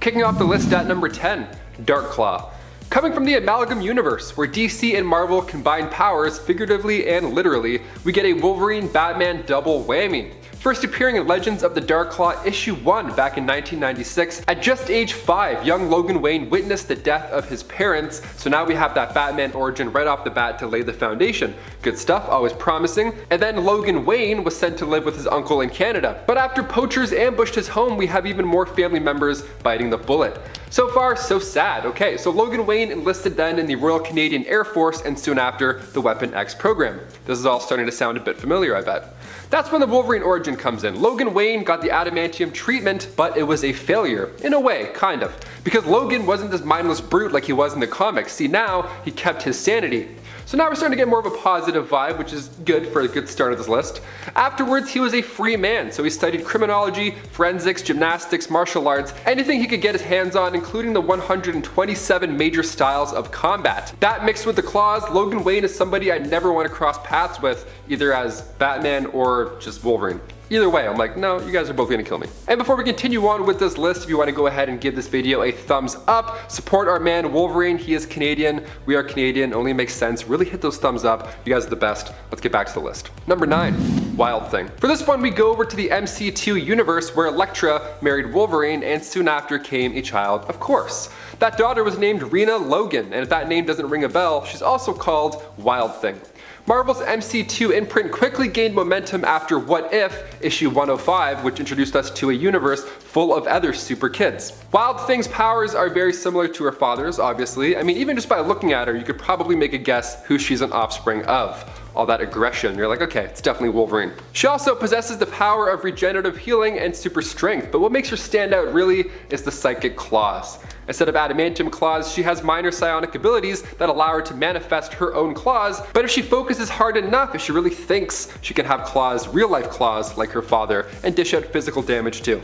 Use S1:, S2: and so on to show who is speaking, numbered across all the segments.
S1: Kicking off the list at number 10, Darkclaw. Coming from the Amalgam universe, where DC and Marvel combine powers figuratively and literally, we get a Wolverine-Batman double whammy. First appearing in Legends of the Darkclaw issue 1 back in 1996, at just age 5, young Logan Wayne witnessed the death of his parents, so now we have that Batman origin right off the bat to lay the foundation. Good stuff, always promising. And then Logan Wayne was sent to live with his uncle in Canada. But after poachers ambushed his home, we have even more family members biting the bullet. So far, so sad. Okay, so Logan Wayne enlisted then in the Royal Canadian Air Force and soon after the Weapon X program. This is all starting to sound a bit familiar, I bet. That's when the Wolverine origin comes in. Logan Wayne got the adamantium treatment, but it was a failure. In a way, kind of. Because Logan wasn't this mindless brute like he was in the comics. See, now he kept his sanity. So now we're starting to get more of a positive vibe, which is good for a good start of this list. Afterwards, he was a free man, so he studied criminology, forensics, gymnastics, martial arts, anything he could get his hands on, including the 127 major styles of combat. That mixed with the claws, Logan Wayne is somebody I'd never want to cross paths with, either as Batman or just Wolverine. Either way, I'm like, no, you guys are both gonna kill me. And before we continue on with this list, if you want to go ahead and give this video a thumbs up, support our man Wolverine. He is Canadian, we are Canadian, only makes sense. Really hit those thumbs up. You guys are the best. Let's get back to the list. Number 9, Wild Thing. For this one, we go over to the MC2 universe where Elektra married Wolverine and soon after came a child, of course. That daughter was named Rena Logan, and if that name doesn't ring a bell, she's also called Wild Thing. Marvel's MC2 imprint quickly gained momentum after What If issue 105, which introduced us to a universe full of other super kids. Wild Thing's powers are very similar to her father's, obviously. I mean, even just by looking at her, you could probably make a guess who she's an offspring of. All that aggression, you're like, okay, it's definitely Wolverine. She also possesses the power of regenerative healing and super strength, but what makes her stand out really is the psychic claws. Instead of adamantium claws, she has minor psionic abilities that allow her to manifest her own claws, but if she focuses hard enough, if she really thinks, she can have claws, real life claws like her father, and dish out physical damage too.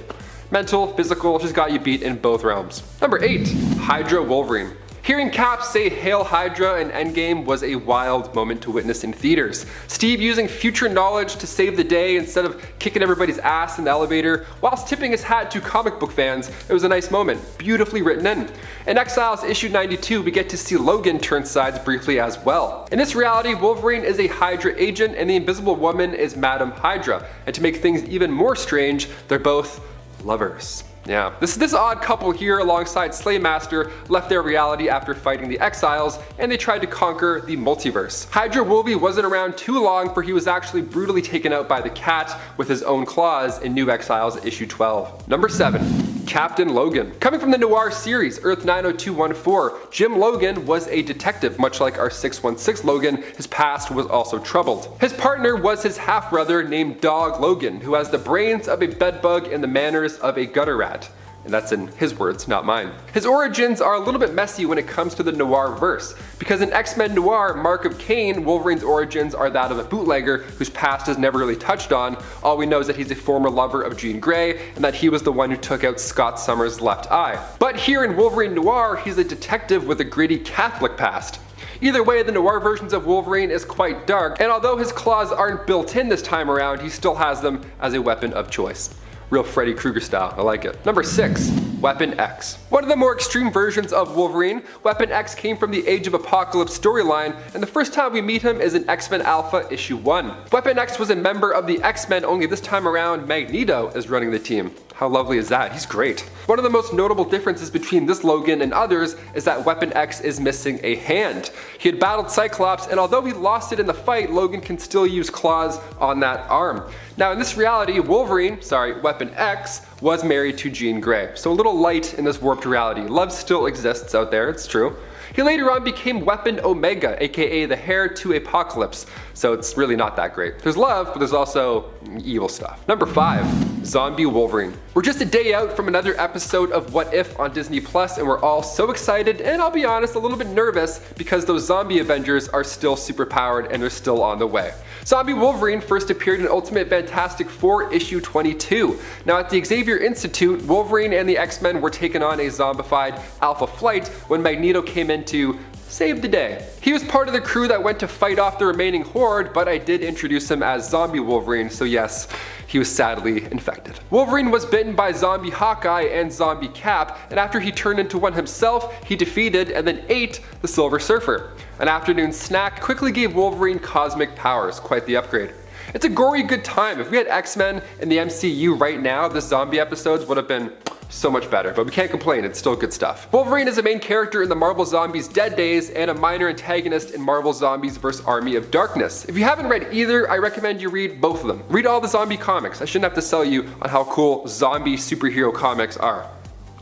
S1: Mental, physical, she's got you beat in both realms. Number 8, Hydra Wolverine. Hearing Cap say "Hail Hydra" in Endgame was a wild moment to witness in theaters. Steve using future knowledge to save the day instead of kicking everybody's ass in the elevator, whilst tipping his hat to comic book fans. It was a nice moment, beautifully written in. In Exiles issue 92, we get to see Logan turn sides briefly as well. In this reality, Wolverine is a Hydra agent and the Invisible Woman is Madam Hydra. And to make things even more strange, they're both lovers. Yeah, this odd couple here alongside Slaymaster left their reality after fighting the Exiles, and they tried to conquer the multiverse. Hydra Wolvie wasn't around too long, for he was actually brutally taken out by the Cat with his own claws in New Exiles issue 12. Number 7, Captain Logan. Coming from the Noir series, Earth 90214, Jim Logan was a detective. Much like our 616 Logan, his past was also troubled. His partner was his half-brother named Dog Logan, who has the brains of a bedbug and the manners of a gutter rat. And that's in his words, not mine. His origins are a little bit messy when it comes to the Noir verse, because in X-Men Noir, Mark of Cain, Wolverine's origins are that of a bootlegger whose past is never really touched on. All we know is that he's a former lover of Jean Grey, and that he was the one who took out Scott Summers' left eye. But here in Wolverine Noir, he's a detective with a gritty Catholic past. Either way, the Noir versions of Wolverine is quite dark, and although his claws aren't built in this time around, he still has them as a weapon of choice. Real Freddy Krueger style, I like it. Number 6, Weapon X. One of the more extreme versions of Wolverine, Weapon X came from the Age of Apocalypse storyline, and the first time we meet him is in X-Men Alpha issue 1. Weapon X was a member of the X-Men, only this time around Magneto is running the team. How lovely is that? He's great. One of the most notable differences between this Logan and others is that Weapon X is missing a hand. He had battled Cyclops, and although he lost it in the fight, Logan can still use claws on that arm. Now in this reality, Weapon X was married to Jean Grey, so a little light in this warped reality. Love still exists out there, it's true. He later on became Weapon Omega, aka the heir to Apocalypse, so it's really not that great. There's love, but there's also evil stuff. Number 5, Zombie Wolverine. We're just a day out from another episode of What If on Disney Plus, and we're all so excited, and I'll be honest, a little bit nervous because those zombie Avengers are still super powered and they're still on the way. Zombie Wolverine first appeared in Ultimate Fantastic 4 issue 22. Now at the Xavier Institute, Wolverine and the X-Men were taken on a zombified Alpha Flight when Magneto came in to saved the day. He was part of the crew that went to fight off the remaining horde, but I did introduce him as Zombie Wolverine, so yes, he was sadly infected. Wolverine was bitten by Zombie Hawkeye and Zombie Cap, and after he turned into one himself, he defeated and then ate the Silver Surfer. An afternoon snack quickly gave Wolverine cosmic powers, quite the upgrade. It's a gory good time. If we had X-Men in the MCU right now, the zombie episodes would have been so much better, but we can't complain, it's still good stuff. Wolverine is a main character in the Marvel Zombies Dead Days and a minor antagonist in Marvel Zombies vs. Army of Darkness. If you haven't read either, I recommend you read both of them. Read all the zombie comics. I shouldn't have to sell you on how cool zombie superhero comics are.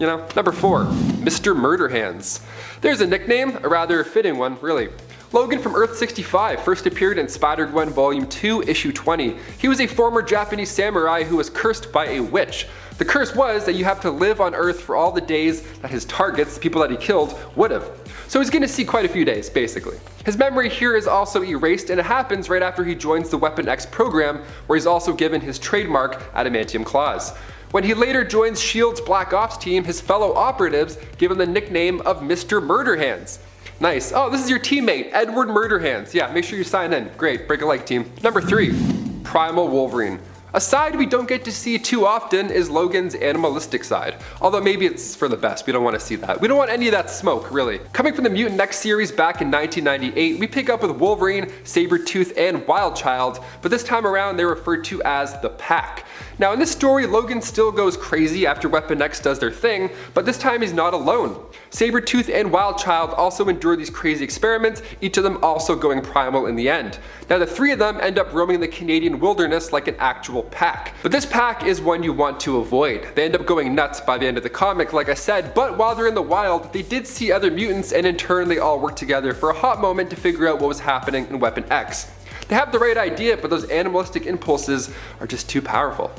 S1: You know? Number 4, Mr. Murderhands. There's a nickname, a rather fitting one, really. Logan from Earth 65 first appeared in Spider-Gwen Volume 2, Issue 20. He was a former Japanese samurai who was cursed by a witch. The curse was that you have to live on Earth for all the days that his targets, the people that he killed, would have. So he's gonna see quite a few days, basically. His memory here is also erased, and it happens right after he joins the Weapon X program, where he's also given his trademark adamantium claws. When he later joins S.H.I.E.L.D.'s Black Ops team, his fellow operatives give him the nickname of Mr. Murderhands. Nice. Oh, this is your teammate, Edward Murderhands. Yeah, make sure you sign in. Great, break a like, team. Number 3, Primal Wolverine. A side we don't get to see too often is Logan's animalistic side. Although maybe it's for the best, we don't want to see that. We don't want any of that smoke, really. Coming from the Mutant X series back in 1998, we pick up with Wolverine, Sabretooth, and Wildchild, but this time around they're referred to as the Pack. Now in this story, Logan still goes crazy after Weapon X does their thing, but this time he's not alone. Sabretooth and Wildchild also endure these crazy experiments, each of them also going primal in the end. Now the 3 of them end up roaming the Canadian wilderness like an actual pack. But this pack is one you want to avoid. They end up going nuts by the end of the comic, like I said, but while they're in the wild, they did see other mutants, and in turn they all worked together for a hot moment to figure out what was happening in Weapon X. They have the right idea, but those animalistic impulses are just too powerful.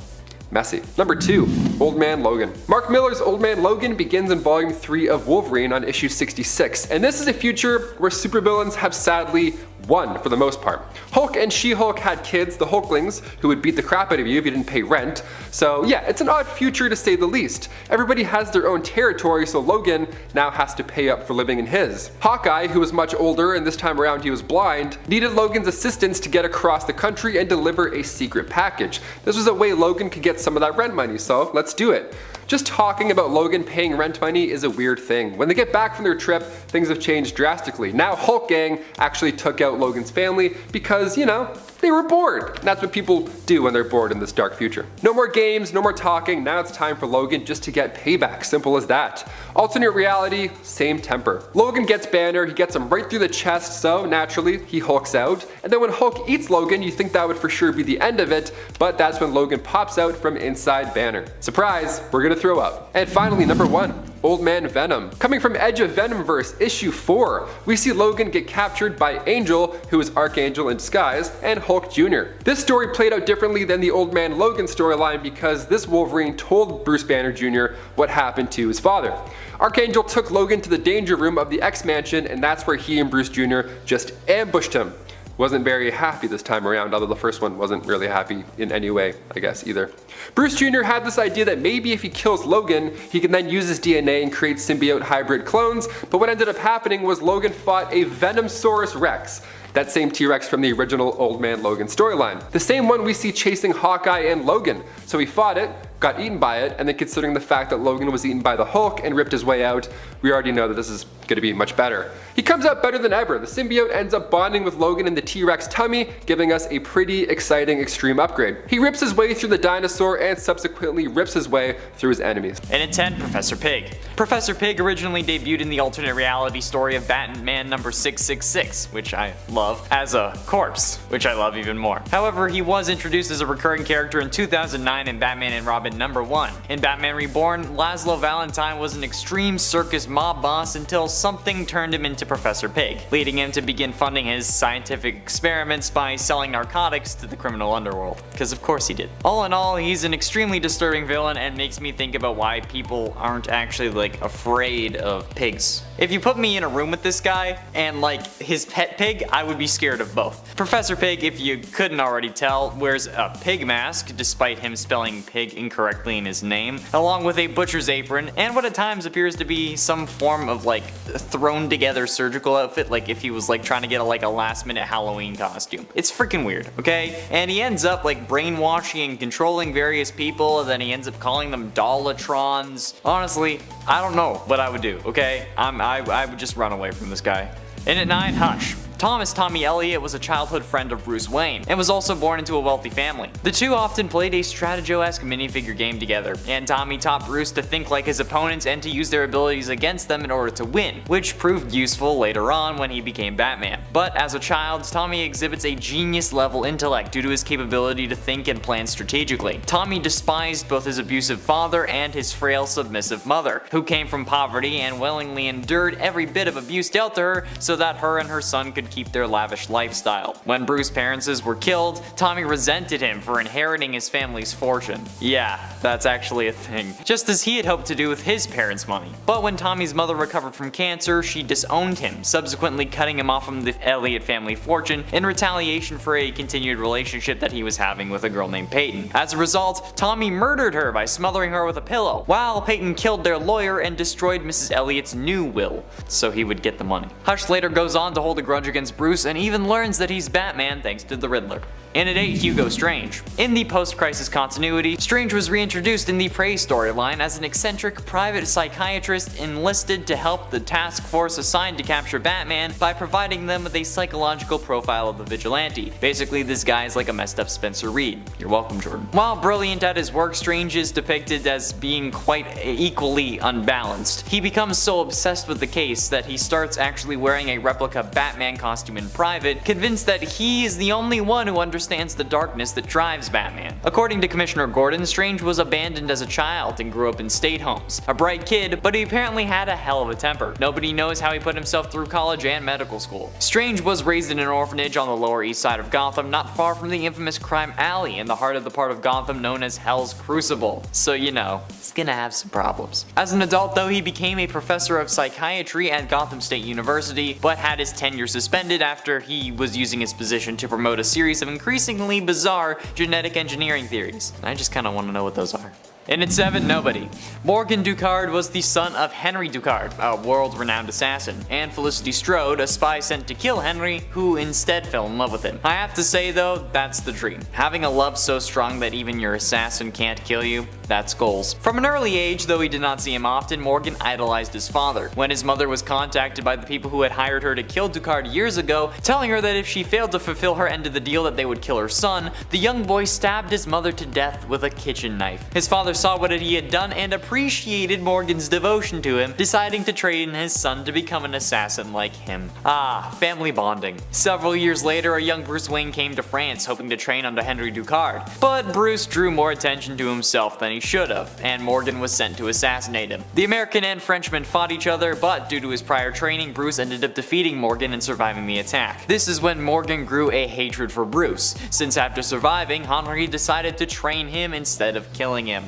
S1: Messy. Number 2, Old Man Logan. Mark Millar's Old Man Logan begins in Volume 3 of Wolverine on issue 66, and this is a future where supervillains have sadly won for the most part. Hulk and She-Hulk had kids, the Hulklings, who would beat the crap out of you if you didn't pay rent. So yeah, it's an odd future to say the least. Everybody has their own territory, so Logan now has to pay up for living in his. Hawkeye, who was much older and this time around he was blind, needed Logan's assistance to get across the country and deliver a secret package. This was a way Logan could get some of that rent money, so let's do it. Just talking about Logan paying rent money is a weird thing. When they get back from their trip, things have changed drastically. Now Hulk Gang actually took out Logan's family because, you know, they were bored. And that's what people do when they're bored in this dark future. No more games, no more talking. Now it's time for Logan just to get payback. Simple as that. Alternate reality, same temper. Logan gets Banner, he gets him right through the chest, so naturally he hulks out. And then when Hulk eats Logan, you think that would for sure be the end of it, but that's when Logan pops out from inside Banner. Surprise, we're gonna throw up. And finally, number 1. Old Man Venom. Coming from Edge of Venomverse issue 4, we see Logan get captured by Angel, who is Archangel in disguise, and Hulk Jr. This story played out differently than the Old Man Logan storyline because this Wolverine told Bruce Banner Jr. what happened to his father. Archangel took Logan to the danger room of the X-Mansion, and that's where he and Bruce Jr. just ambushed him. Wasn't very happy this time around, although the first one wasn't really happy in any way, I guess, either. Bruce Jr. had this idea that maybe if he kills Logan, he can then use his DNA and create symbiote hybrid clones, but what ended up happening was Logan fought a Venomsaurus Rex, that same T-Rex from the original Old Man Logan storyline. The same one we see chasing Hawkeye and Logan. So he fought it, got eaten by it, and then considering the fact that Logan was eaten by the Hulk and ripped his way out, we already know that this is going to be much better. He comes out better than ever. The symbiote ends up bonding with Logan in the T-Rex tummy, giving us a pretty exciting extreme upgrade. He rips his way through the dinosaur and subsequently rips his way through his enemies.
S2: And at 10, Professor Pig. Professor Pig originally debuted in the alternate reality story of Batman number 666, which I love, as a corpse, which I love even more. However, he was introduced as a recurring character in 2009 in Batman and Robin number 1. In Batman Reborn, Laszlo Valentine was an extreme circus mob boss until something turned him into Professor Pig, leading him to begin funding his scientific experiments by selling narcotics to the criminal underworld. Because of course he did. All in all, he's an extremely disturbing villain and makes me think about why people aren't actually like afraid of pigs. If you put me in a room with this guy and like his pet pig, I would be scared of both. Professor Pig, if you couldn't already tell, wears a pig mask despite him spelling pig incorrectly in his name, along with a butcher's apron and what at times appears to be some form of like thrown together surgical outfit, like if he was like trying to get a last minute Halloween costume. It's freaking weird, okay? And he ends up like brainwashing and controlling various people, and then he ends up calling them Dollatrons. Honestly, I don't know what I would do, okay? I would just run away from this guy. And at 9, Hush. Thomas Tommy Elliot was a childhood friend of Bruce Wayne, and was also born into a wealthy family. The two often played a stratego-esque minifigure game together, and Tommy taught Bruce to think like his opponents and to use their abilities against them in order to win, which proved useful later on when he became Batman. But as a child, Tommy exhibits a genius-level intellect due to his capability to think and plan strategically. Tommy despised both his abusive father and his frail, submissive mother, who came from poverty and willingly endured every bit of abuse dealt to her so that her and her son could keep their lavish lifestyle. When Bruce's parents were killed, Tommy resented him for inheriting his family's fortune. Yeah, that's actually a thing. Just as he had hoped to do with his parents' money. But when Tommy's mother recovered from cancer, she disowned him, subsequently cutting him off from the Elliot family fortune in retaliation for a continued relationship that he was having with a girl named Peyton. As a result, Tommy murdered her by smothering her with a pillow, while Peyton killed their lawyer and destroyed Mrs. Elliot's new will, so he would get the money. Hush later goes on to hold a grudge against Bruce and even learns that he's Batman thanks to the Riddler. And at 8, Hugo Strange. In the post-crisis continuity, Strange was reintroduced in the Prey storyline as an eccentric private psychiatrist enlisted to help the task force assigned to capture Batman by providing them with a psychological profile of the vigilante. Basically, this guy is like a messed up Spencer Reed. You're welcome, Jordan. While brilliant at his work, Strange is depicted as being quite equally unbalanced. He becomes so obsessed with the case that he starts actually wearing a replica Batman costume in private, convinced that he is the only one who understands the darkness that drives Batman. According to Commissioner Gordon, Strange was abandoned as a child and grew up in state homes. A bright kid, but he apparently had a hell of a temper. Nobody knows how he put himself through college and medical school. Strange was raised in an orphanage on the Lower East Side of Gotham, not far from the infamous Crime Alley in the heart of the part of Gotham known as Hell's Crucible. So you know, he's gonna have some problems. As an adult though, he became a professor of psychiatry at Gotham State University, but had his tenure suspended after he was using his position to promote a series of increasingly bizarre genetic engineering theories. I just kinda wanna know what those are. And at 7, Nobody. Morgan Ducard was the son of Henry Ducard, a world-renowned assassin, and Felicity Strode, a spy sent to kill Henry, who instead fell in love with him. I have to say though, that's the dream. Having a love so strong that even your assassin can't kill you, that's goals. From an early age, though he did not see him often, Morgan idolized his father. When his mother was contacted by the people who had hired her to kill Ducard years ago, telling her that if she failed to fulfill her end of the deal that they would kill her son, the young boy stabbed his mother to death with a kitchen knife. His father saw what he had done and appreciated Morgan's devotion to him, deciding to train his son to become an assassin like him. Ah, family bonding. Several years later, a young Bruce Wayne came to France hoping to train under Henry Ducard, but Bruce drew more attention to himself than he should have, and Morgan was sent to assassinate him. The American and Frenchman fought each other, but due to his prior training, Bruce ended up defeating Morgan and surviving the attack. This is when Morgan grew a hatred for Bruce, since after surviving, Henry decided to train him instead of killing him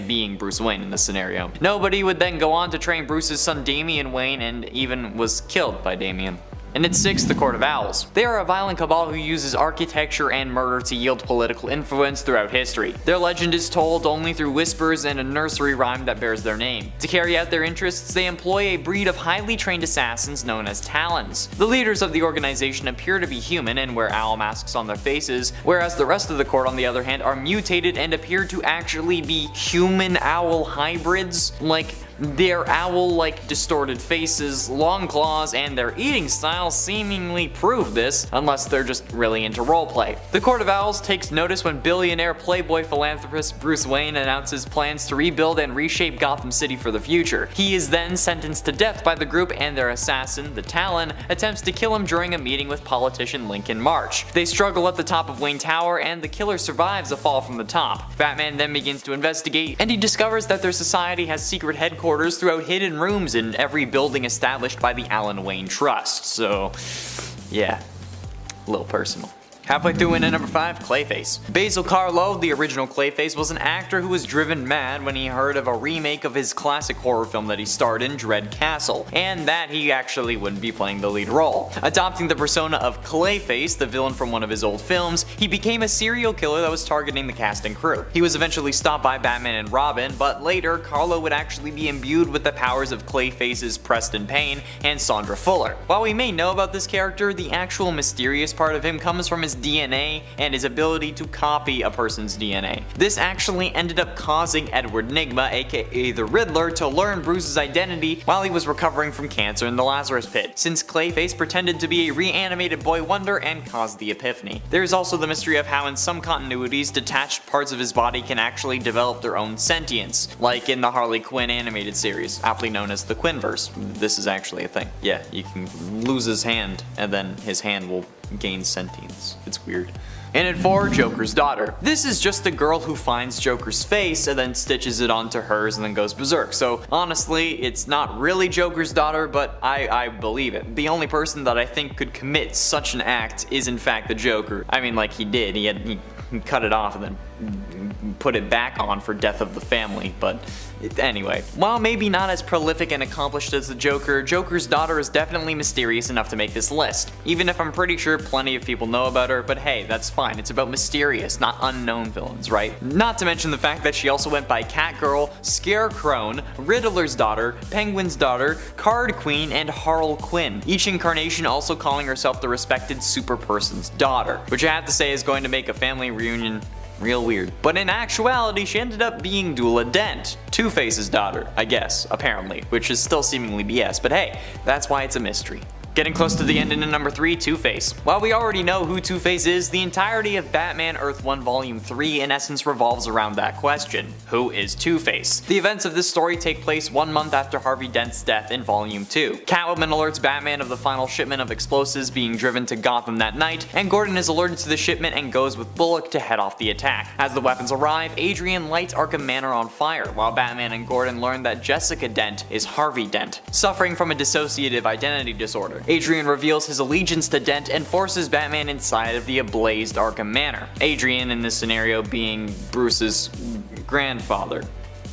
S2: being Bruce Wayne in this scenario. Nobody would then go on to train Bruce's son Damian Wayne and even was killed by Damian. And at 6, the Court of Owls. They are a violent cabal who uses architecture and murder to yield political influence throughout history. Their legend is told only through whispers and a nursery rhyme that bears their name. To carry out their interests, they employ a breed of highly trained assassins known as Talons. The leaders of the organization appear to be human and wear owl masks on their faces, whereas the rest of the court on the other hand are mutated and appear to actually be human-owl hybrids. Like, their owl-like distorted faces, long claws, and their eating style seemingly prove this, unless they're just really into roleplay. The Court of Owls takes notice when billionaire playboy philanthropist Bruce Wayne announces plans to rebuild and reshape Gotham City for the future. He is then sentenced to death by the group, and their assassin, the Talon, attempts to kill him during a meeting with politician Lincoln March. They struggle at the top of Wayne Tower, and the killer survives a fall from the top. Batman then begins to investigate, and he discovers that their society has secret headquarters throughout hidden rooms in every building established by the Alan Wayne Trust. So, yeah, a little personal. Halfway through in at number 5, Clayface. Basil Karlo, the original Clayface, was an actor who was driven mad when he heard of a remake of his classic horror film that he starred in, Dread Castle, and that he actually wouldn't be playing the lead role. Adopting the persona of Clayface, the villain from one of his old films, he became a serial killer that was targeting the cast and crew. He was eventually stopped by Batman and Robin, but later Karlo would actually be imbued with the powers of Clayface's Preston Payne and Sandra Fuller. While we may know about this character, the actual mysterious part of him comes from his DNA and his ability to copy a person's DNA. This actually ended up causing Edward Nygma, aka the Riddler, to learn Bruce's identity while he was recovering from cancer in the Lazarus Pit, since Clayface pretended to be a reanimated Boy Wonder and caused the epiphany. There is also the mystery of how in some continuities detached parts of his body can actually develop their own sentience, like in the Harley Quinn animated series, aptly known as the Quinverse. This is actually a thing. Yeah, you can lose his hand and then his hand will gain sentience. It's weird. And at 4, Joker's daughter. This is just a girl who finds Joker's face and then stitches it onto hers and then goes berserk. So honestly, it's not really Joker's daughter, but I believe it. The only person that I think could commit such an act is in fact the Joker. I mean, like he did. He cut it off and then put it back on for death of the family, but anyway. While maybe not as prolific and accomplished as the Joker, Joker's daughter is definitely mysterious enough to make this list, even if I'm pretty sure plenty of people know about her, but hey, that's fine, it's about mysterious, not unknown villains, right? Not to mention the fact that she also went by Catgirl, Scarecrow, Riddler's daughter, Penguin's daughter, Card Queen, and Harl Quinn, each incarnation also calling herself the respected super person's daughter, which I have to say is going to make a family reunion real weird. But in actuality, she ended up being Dula Dent, Two-Face's daughter, I guess, apparently, which is still seemingly BS, but hey, that's why it's a mystery. Getting close to the end in number 3, Two-Face. While we already know who Two-Face is, the entirety of Batman Earth 1 Volume 3 in essence revolves around that question. Who is Two-Face? The events of this story take place 1 month after Harvey Dent's death in Volume 2. Catwoman alerts Batman of the final shipment of explosives being driven to Gotham that night, and Gordon is alerted to the shipment and goes with Bullock to head off the attack. As the weapons arrive, Adrian lights Arkham Manor on fire, while Batman and Gordon learn that Jessica Dent is Harvey Dent, suffering from a dissociative identity disorder. Adrian reveals his allegiance to Dent and forces Batman inside of the ablazed Arkham Manor. Adrian in this scenario being Bruce's grandfather.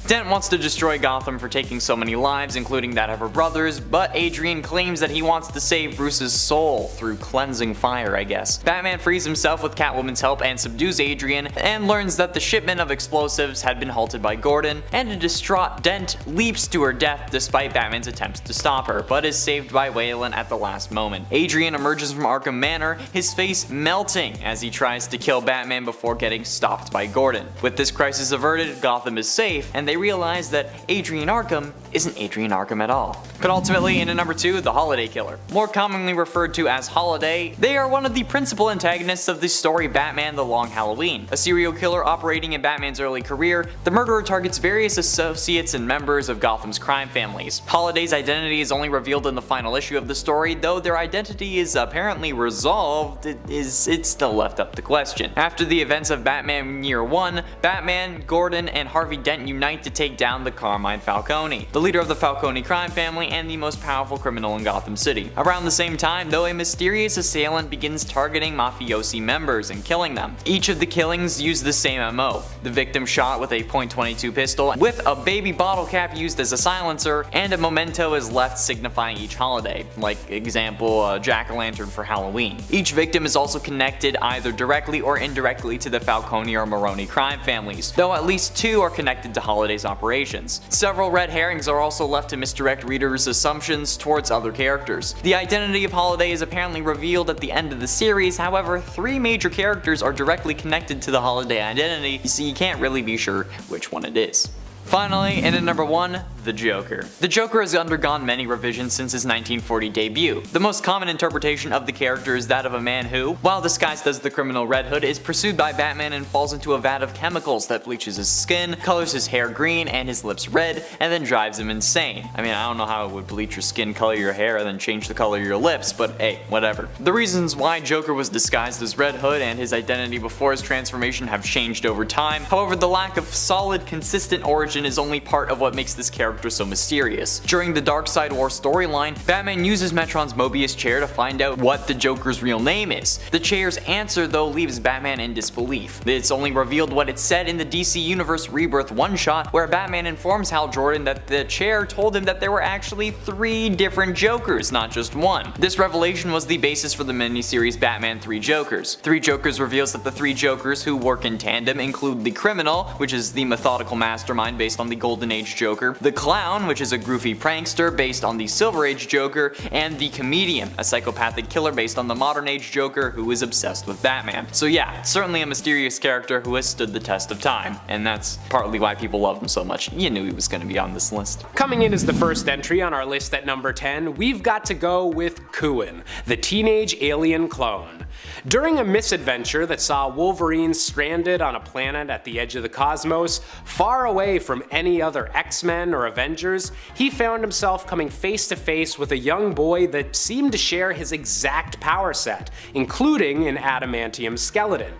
S2: Dent wants to destroy Gotham for taking so many lives, including that of her brothers, but Adrian claims that he wants to save Bruce's soul through cleansing fire, I guess. Batman frees himself with Catwoman's help and subdues Adrian, and learns that the shipment of explosives had been halted by Gordon, and a distraught Dent leaps to her death despite Batman's attempts to stop her, but is saved by Wayland at the last moment. Adrian emerges from Arkham Manor, his face melting as he tries to kill Batman before getting stopped by Gordon. With this crisis averted, Gotham is safe, and they realize that Adrian Arkham isn't Adrian Arkham at all. But ultimately, in at number 2, the Holiday Killer. More commonly referred to as Holiday, they are one of the principal antagonists of the story Batman The Long Halloween. A serial killer operating in Batman's early career, the murderer targets various associates and members of Gotham's crime families. Holiday's identity is only revealed in the final issue of the story, though their identity is apparently resolved, it's still left up to question. After the events of Batman Year 1, Batman, Gordon, and Harvey Dent unite to take down the Carmine Falcone, the leader of the Falcone crime family and the most powerful criminal in Gotham City. Around the same time, though, a mysterious assailant begins targeting mafiosi members and killing them. Each of the killings use the same MO. The victim shot with a .22 pistol, with a baby bottle cap used as a silencer, and a memento is left signifying each holiday, like example jack-o'-lantern for Halloween. Each victim is also connected either directly or indirectly to the Falcone or Veroni crime families, though at least 2 are connected to Holiday's operations. Several red herrings are also left to misdirect readers' assumptions towards other characters. The identity of Holiday is apparently revealed at the end of the series, however 3 major characters are directly connected to the Holiday identity, so you can't really be sure which one it is. Finally, in at number 1, the Joker. The Joker has undergone many revisions since his 1940 debut. The most common interpretation of the character is that of a man who, while disguised as the criminal Red Hood, is pursued by Batman and falls into a vat of chemicals that bleaches his skin, colors his hair green and his lips red, and then drives him insane. I mean, I don't know how it would bleach your skin, color your hair, and then change the color of your lips, but hey, whatever. The reasons why Joker was disguised as Red Hood and his identity before his transformation have changed over time. However, the lack of solid, consistent origin is only part of what makes this character character so mysterious. During the Darkseid War storyline, Batman uses Metron's Mobius chair to find out what the Joker's real name is. The chair's answer though leaves Batman in disbelief. It's only revealed what it said in the DC Universe Rebirth one-shot, where Batman informs Hal Jordan that the chair told him that there were actually 3 different Jokers, not just one. This revelation was the basis for the miniseries Batman 3 Jokers. 3 Jokers reveals that the 3 Jokers who work in tandem include the Criminal, which is the methodical mastermind based on the Golden Age Joker, the Clown, which is a goofy prankster based on the Silver Age Joker, and the Comedian, a psychopathic killer based on the Modern Age Joker who is obsessed with Batman. So yeah, certainly a mysterious character who has stood the test of time, and that's partly why people love him so much. You knew he was going to be on this list.
S3: Coming in as the first entry on our list at number 10, we've got to go with Kuan, the teenage alien clone. During a misadventure that saw Wolverine stranded on a planet at the edge of the cosmos, far away from any other X-Men or Avengers, he found himself coming face to face with a young boy that seemed to share his exact power set, including an adamantium skeleton.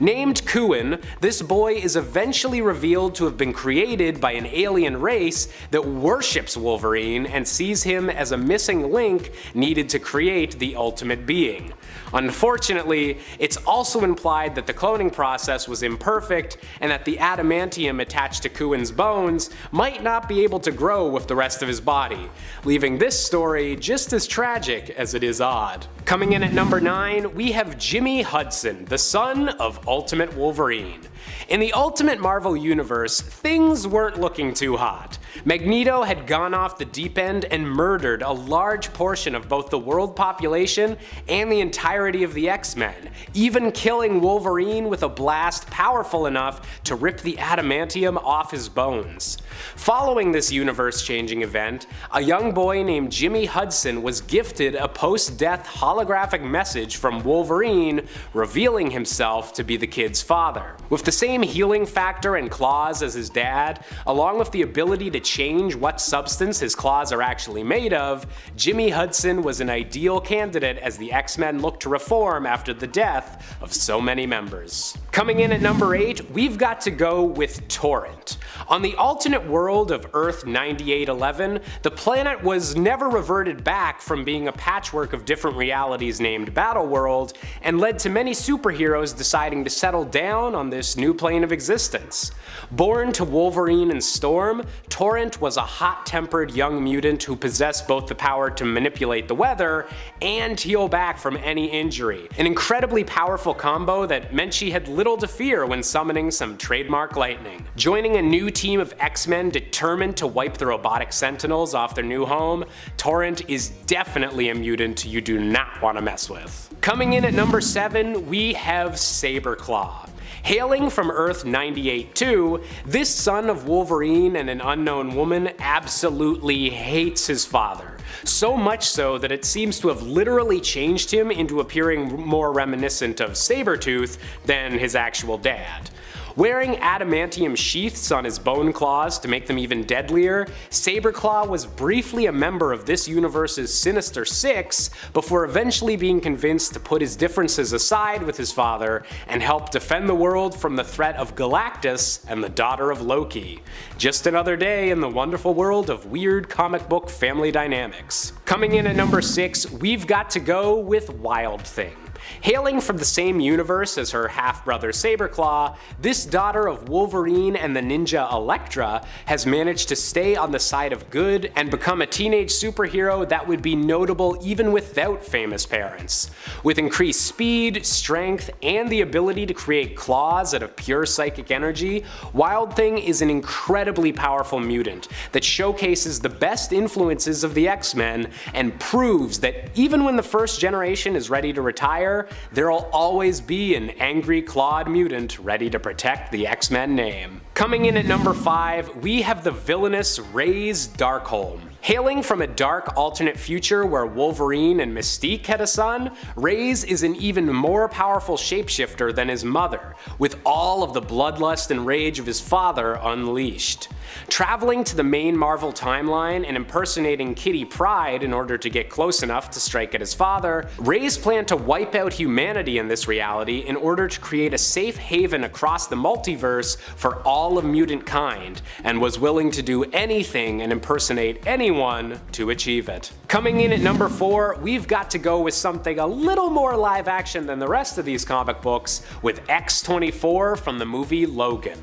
S3: Named Kuan, this boy is eventually revealed to have been created by an alien race that worships Wolverine and sees him as a missing link needed to create the ultimate being. Unfortunately, it's also implied that the cloning process was imperfect and that the adamantium attached to Kuan's bones might not be able to grow with the rest of his body, leaving this story just as tragic as it is odd. Coming in at number 9, we have Jimmy Hudson, the son of Ultimate Wolverine. In the Ultimate Marvel Universe, things weren't looking too hot. Magneto had gone off the deep end and murdered a large portion of both the world population and the entirety of the X-Men, even killing Wolverine with a blast powerful enough to rip the adamantium off his bones. Following this universe-changing event, a young boy named Jimmy Hudson was gifted a post-death holographic message from Wolverine revealing himself to be the kid's father. With the same healing factor and claws as his dad, along with the ability to change what substance his claws are actually made of, Jimmy Hudson was an ideal candidate as the X-Men looked to reform after the death of so many members. Coming in at number 8, we've got to go with Torrent. On the alternate world of Earth 9811, the planet was never reverted back from being a patchwork of different realities named Battleworld, and led to many superheroes deciding to settle down on this new plane of existence. Born to Wolverine and Storm, Torrent was a hot-tempered young mutant who possessed both the power to manipulate the weather and heal back from any injury, an incredibly powerful combo that meant she had little to fear when summoning some trademark lightning. Joining a new team of X-Men determined to wipe the robotic Sentinels off their new home, Torrent is definitely a mutant you do not want to mess with. Coming in at number 7, we have Saberclaw. Hailing from Earth 98-2, this son of Wolverine and an unknown woman absolutely hates his father. So much so that it seems to have literally changed him into appearing more reminiscent of Sabretooth than his actual dad. Wearing adamantium sheaths on his bone claws to make them even deadlier, Saberclaw was briefly a member of this universe's Sinister Six before eventually being convinced to put his differences aside with his father and help defend the world from the threat of Galactus and the daughter of Loki. Just another day in the wonderful world of weird comic book family dynamics. Coming in at number 6, we've got to go with Wild Thing. Hailing from the same universe as her half-brother Saberclaw, this daughter of Wolverine and the ninja Elektra has managed to stay on the side of good and become a teenage superhero that would be notable even without famous parents. With increased speed, strength, and the ability to create claws out of pure psychic energy, Wild Thing is an incredibly powerful mutant that showcases the best influences of the X-Men and proves that even when the first generation is ready to retire, there'll always be an angry clawed mutant ready to protect the X-Men name. Coming in at number 5, we have the villainous Ra's Darkholm. Hailing from a dark alternate future where Wolverine and Mystique had a son, Ra's is an even more powerful shapeshifter than his mother, with all of the bloodlust and rage of his father unleashed. Traveling to the main Marvel timeline and impersonating Kitty Pryde in order to get close enough to strike at his father, Ra's planned to wipe out humanity in this reality in order to create a safe haven across the multiverse for all all of mutant kind, and was willing to do anything and impersonate anyone to achieve it. Coming in at number 4, we've got to go with something a little more live action than the rest of these comic books, with X-24 from the movie Logan.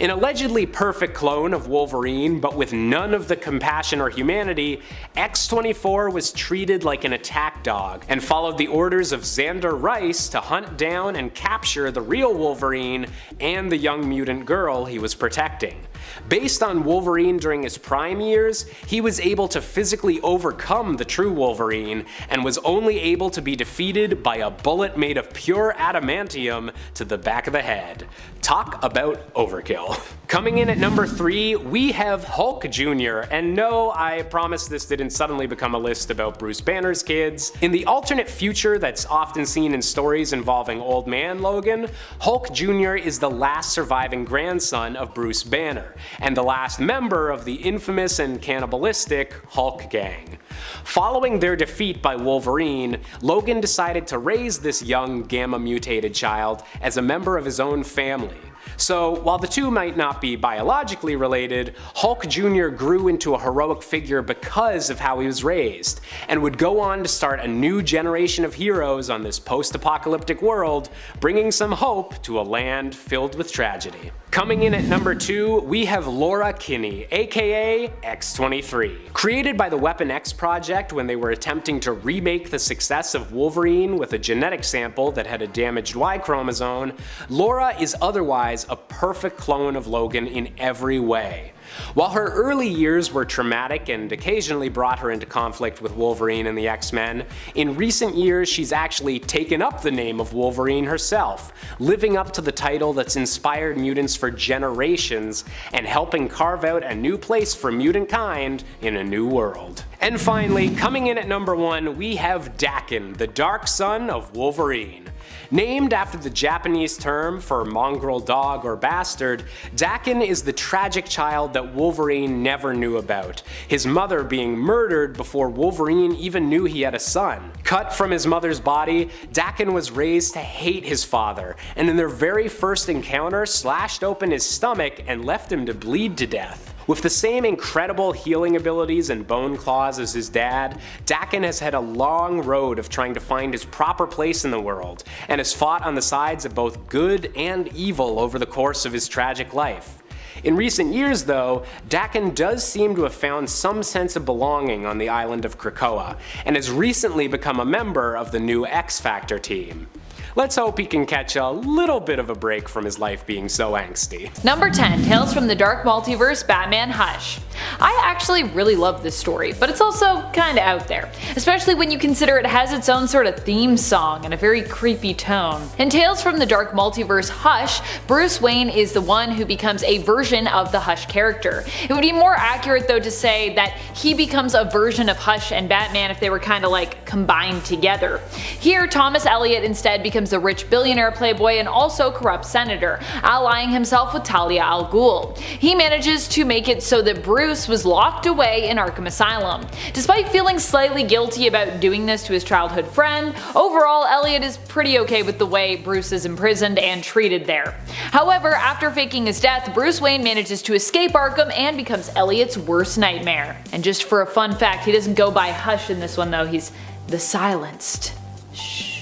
S3: An allegedly perfect clone of Wolverine, but with none of the compassion or humanity, X-24 was treated like an attack dog and followed the orders of Xander Rice to hunt down and capture the real Wolverine and the young mutant girl he was protecting. Based on Wolverine during his prime years, he was able to physically overcome the true Wolverine and was only able to be defeated by a bullet made of pure adamantium to the back of the head. Talk about overkill. Coming in at number 3, we have Hulk Jr. And no, I promise this didn't suddenly become a list about Bruce Banner's kids. In the alternate future that's often seen in stories involving Old Man Logan, Hulk Jr. is the last surviving grandson of Bruce Banner, and the last member of the infamous and cannibalistic Hulk gang. Following their defeat by Wolverine, Logan decided to raise this young gamma-mutated child as a member of his own family. So, while the two might not be biologically related, Hulk Jr. grew into a heroic figure because of how he was raised, and would go on to start a new generation of heroes on this post-apocalyptic world, bringing some hope to a land filled with tragedy. Coming in at number 2, we have Laura Kinney, aka X-23. Created by the Weapon X project when they were attempting to remake the success of Wolverine with a genetic sample that had a damaged Y chromosome, Laura is otherwise a perfect clone of Logan in every way. While her early years were traumatic and occasionally brought her into conflict with Wolverine and the X-Men, in recent years she's actually taken up the name of Wolverine herself, living up to the title that's inspired mutants for generations and helping carve out a new place for mutant kind in a new world. And finally, coming in at number 1, we have Daken, the dark son of Wolverine. Named after the Japanese term for mongrel dog or bastard, Daken is the tragic child that Wolverine never knew about, his mother being murdered before Wolverine even knew he had a son. Cut from his mother's body, Daken was raised to hate his father, and in their very first encounter slashed open his stomach and left him to bleed to death. With the same incredible healing abilities and bone claws as his dad, Daken has had a long road of trying to find his proper place in the world, and has fought on the sides of both good and evil over the course of his tragic life. In recent years though, Daken does seem to have found some sense of belonging on the island of Krakoa, and has recently become a member of the new X-Factor team. Let's hope he can catch a little bit of a break from his life being so angsty.
S4: Number 10, Tales from the Dark Multiverse Batman Hush. I actually really love this story, but it's also kinda out there, especially when you consider it has its own sort of theme song and a very creepy tone. In Tales from the Dark Multiverse Hush, Bruce Wayne is the one who becomes a version of the Hush character. It would be more accurate though to say that he becomes a version of Hush and Batman if they were kinda like combined together. Here, Thomas Elliot instead becomes a rich billionaire playboy and also corrupt senator, allying himself with Talia al Ghul. He manages to make it so that Bruce was locked away in Arkham Asylum. Despite feeling slightly guilty about doing this to his childhood friend, overall Elliot is pretty okay with the way Bruce is imprisoned and treated there. However, after faking his death, Bruce Wayne manages to escape Arkham and becomes Elliot's worst nightmare. And just for a fun fact, he doesn't go by Hush in this one though, he's the Silenced. Shh.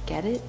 S4: Get it?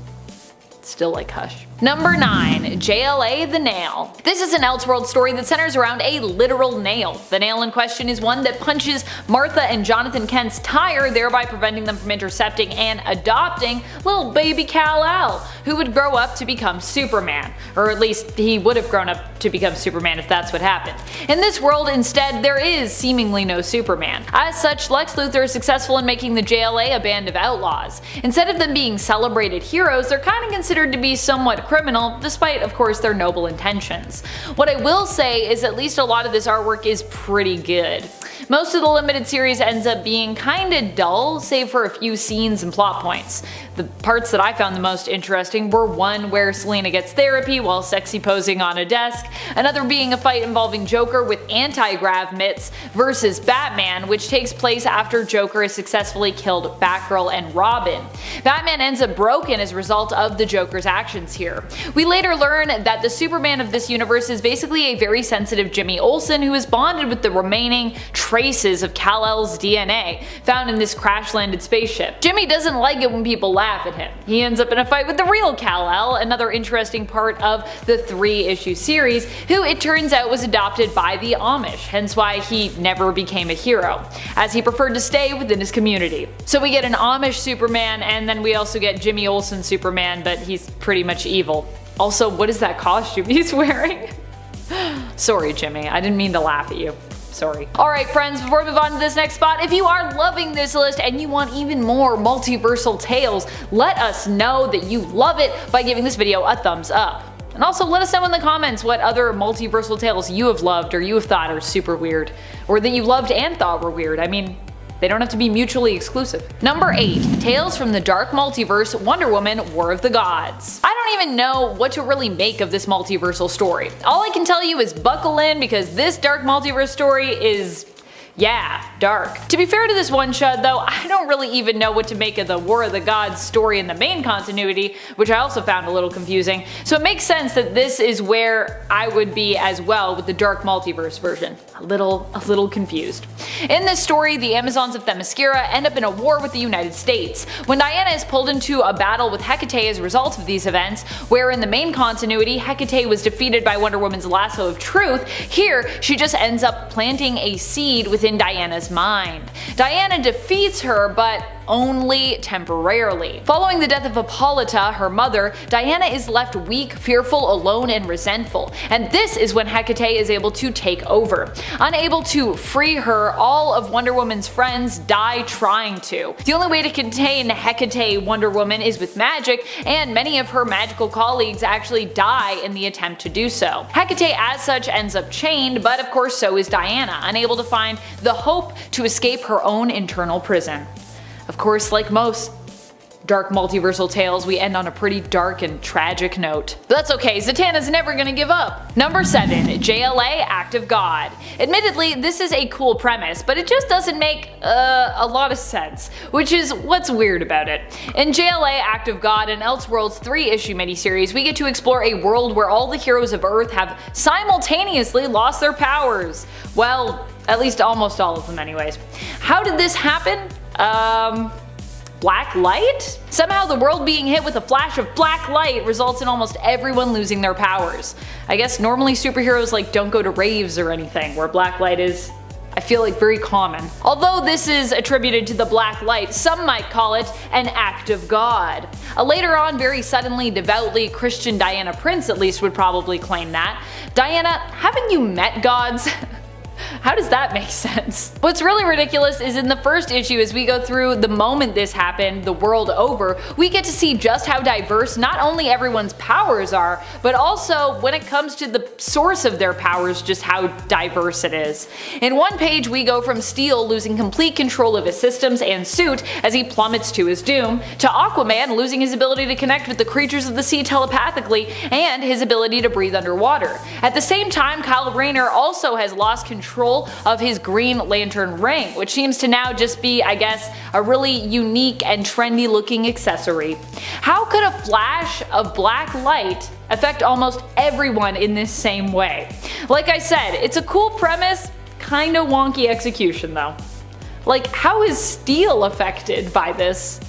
S4: Still like Hush. Number 9, JLA the Nail. This is an Elseworld story that centers around a literal nail. The nail in question is one that punches Martha and Jonathan Kent's tire, thereby preventing them from intercepting and adopting little baby Kal-El, who would grow up to become Superman. Or at least he would have grown up to become Superman if that's what happened. In this world, instead, there is seemingly no Superman. As such, Lex Luthor is successful in making the JLA a band of outlaws. Instead of them being celebrated heroes, they're kind of considered to be somewhat criminal, despite of course their noble intentions. What I will say is at least a lot of this artwork is pretty good. Most of the limited series ends up being kinda dull, save for a few scenes and plot points. The parts that I found the most interesting were one where Selina gets therapy while sexy posing on a desk, another being a fight involving Joker with anti-grav mitts versus Batman, which takes place after Joker has successfully killed Batgirl and Robin. Batman ends up broken as a result of the Joker's actions here. We later learn that the Superman of this universe is basically a very sensitive Jimmy Olsen who is bonded with the remaining traces of Kal-El's DNA found in this crash-landed spaceship. Jimmy doesn't like it when people laugh at him. He ends up in a fight with the real Kal-El, another interesting part of the 3-issue series, who it turns out was adopted by the Amish, hence why he never became a hero, as he preferred to stay within his community. So we get an Amish Superman, and then we also get Jimmy Olsen Superman, but he's pretty much evil. Also, what is that costume he's wearing? Sorry, Jimmy, I didn't mean to laugh at you. Sorry. Alright friends, before we move on to this next spot, if you are loving this list and you want even more multiversal tales, let us know that you love it by giving this video a thumbs up. And also let us know in the comments what other multiversal tales you have loved or you have thought are super weird, or that you loved and thought were weird. I mean, they don't have to be mutually exclusive. Number 8. Tales from the Dark Multiverse, Wonder Woman, War of the Gods. I don't even know what to really make of this multiversal story. All I can tell you is buckle in, because this Dark Multiverse story is, yeah, dark. To be fair to this one shot though, I don't really even know what to make of the War of the Gods story in the main continuity, which I also found a little confusing, so it makes sense that this is where I would be as well with the Dark Multiverse version. A little confused. In this story, the Amazons of Themyscira end up in a war with the United States. When Diana is pulled into a battle with Hecate as a result of these events, where in the main continuity Hecate was defeated by Wonder Woman's lasso of truth, here she just ends up planting a seed within Diana's mind. Diana defeats her, but only temporarily. Following the death of Hippolyta, her mother, Diana is left weak, fearful, alone, and resentful, and this is when Hecate is able to take over. Unable to free her, all of Wonder Woman's friends die trying to. The only way to contain Hecate Wonder Woman is with magic, and many of her magical colleagues actually die in the attempt to do so. Hecate as such ends up chained, but of course so is Diana, unable to find the hope to escape her own internal prison. Of course, like most dark multiversal tales, we end on a pretty dark and tragic note. But that's okay, Zatanna's never gonna give up. Number 7. JLA Act of God. Admittedly, this is a cool premise, but it just doesn't make a lot of sense, which is what's weird about it. In JLA Act of God, an Elseworlds 3-issue miniseries, we get to explore a world where all the heroes of Earth have simultaneously lost their powers. Well, at least almost all of them anyways. How did this happen? Black light? Somehow the world being hit with a flash of black light results in almost everyone losing their powers. I guess normally superheroes like don't go to raves or anything, where black light is, I feel like, very common. Although this is attributed to the black light, some might call it an act of God. A later on, very suddenly devoutly Christian Diana Prince at least would probably claim that. Diana, haven't you met gods? How does that make sense? What's really ridiculous is in the first issue, as we go through the moment this happened, the world over, we get to see just how diverse not only everyone's powers are, but also when it comes to the source of their powers, just how diverse it is. In one page we go from Steel losing complete control of his systems and suit as he plummets to his doom, to Aquaman losing his ability to connect with the creatures of the sea telepathically and his ability to breathe underwater. At the same time, Kyle Rayner also has lost control of his Green Lantern ring, which seems to now just be, I guess, a really unique and trendy looking accessory. How could a flash of black light affect almost everyone in this same way? Like I said, it's a cool premise, kinda wonky execution though. Like, how is Steel affected by this?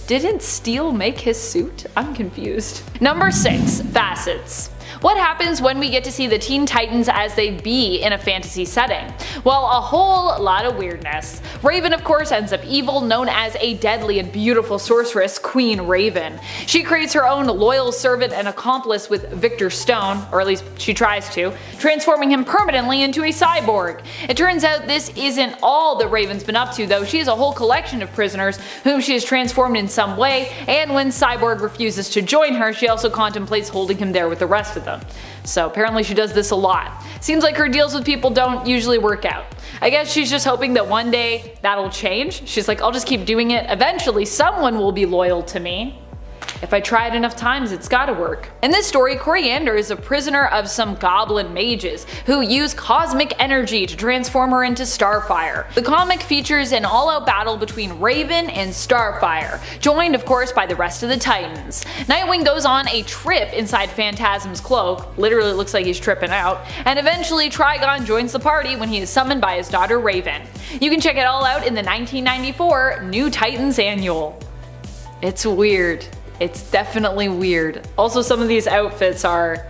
S4: Didn't Steel make his suit? I'm confused. Number 6. Facets. What happens when we get to see the Teen Titans as they'd be in a fantasy setting? Well, a whole lot of weirdness. Raven of course ends up evil, known as a deadly and beautiful sorceress, Queen Raven. She creates her own loyal servant and accomplice with Victor Stone, or at least she tries to, transforming him permanently into a cyborg. It turns out this isn't all that Raven's been up to though. She has a whole collection of prisoners whom she has transformed in some way, and when Cyborg refuses to join her, she also contemplates holding him there with the rest rest of them. So apparently she does this a lot. Seems like her deals with people don't usually work out. I guess she's just hoping that one day that'll change. She's like, I'll just keep doing it. Eventually someone will be loyal to me. If I try it enough times, it's gotta work. In this story, Coriander is a prisoner of some goblin mages who use cosmic energy to transform her into Starfire. The comic features an all-out battle between Raven and Starfire, joined of course by the rest of the Titans. Nightwing goes on a trip inside Phantasm's cloak, literally looks like he's tripping out, and eventually Trigon joins the party when he is summoned by his daughter Raven. You can check it all out in the 1994 New Titans Annual. It's weird. It's definitely weird. Also, some of these outfits are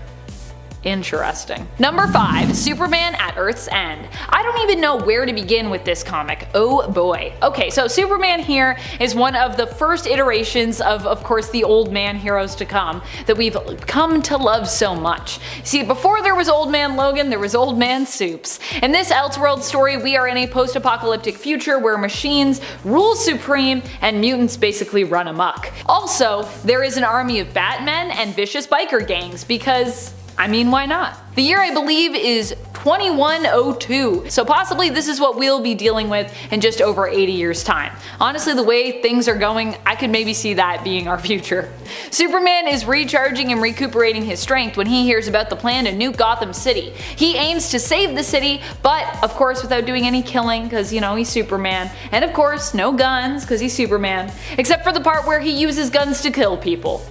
S4: interesting. Number 5. Superman at Earth's End. I don't even know where to begin with this comic. Oh boy. Okay, so Superman here is one of the first iterations of course, the old man heroes to come that we've come to love so much. See, before there was Old Man Logan, there was Old Man Supes. In this Elseworld story, we are in a post-apocalyptic future where machines rule supreme and mutants basically run amok. Also, there is an army of Batmen and vicious biker gangs because I mean, why not? The year I believe is 2102, so possibly this is what we'll be dealing with in just over 80 years time. Honestly, the way things are going, I could maybe see that being our future. Superman is recharging and recuperating his strength when he hears about the plan to nuke Gotham City. He aims to save the city, but of course without doing any killing, cause you know, he's Superman. And of course, no guns, cause he's Superman. Except for the part where he uses guns to kill people.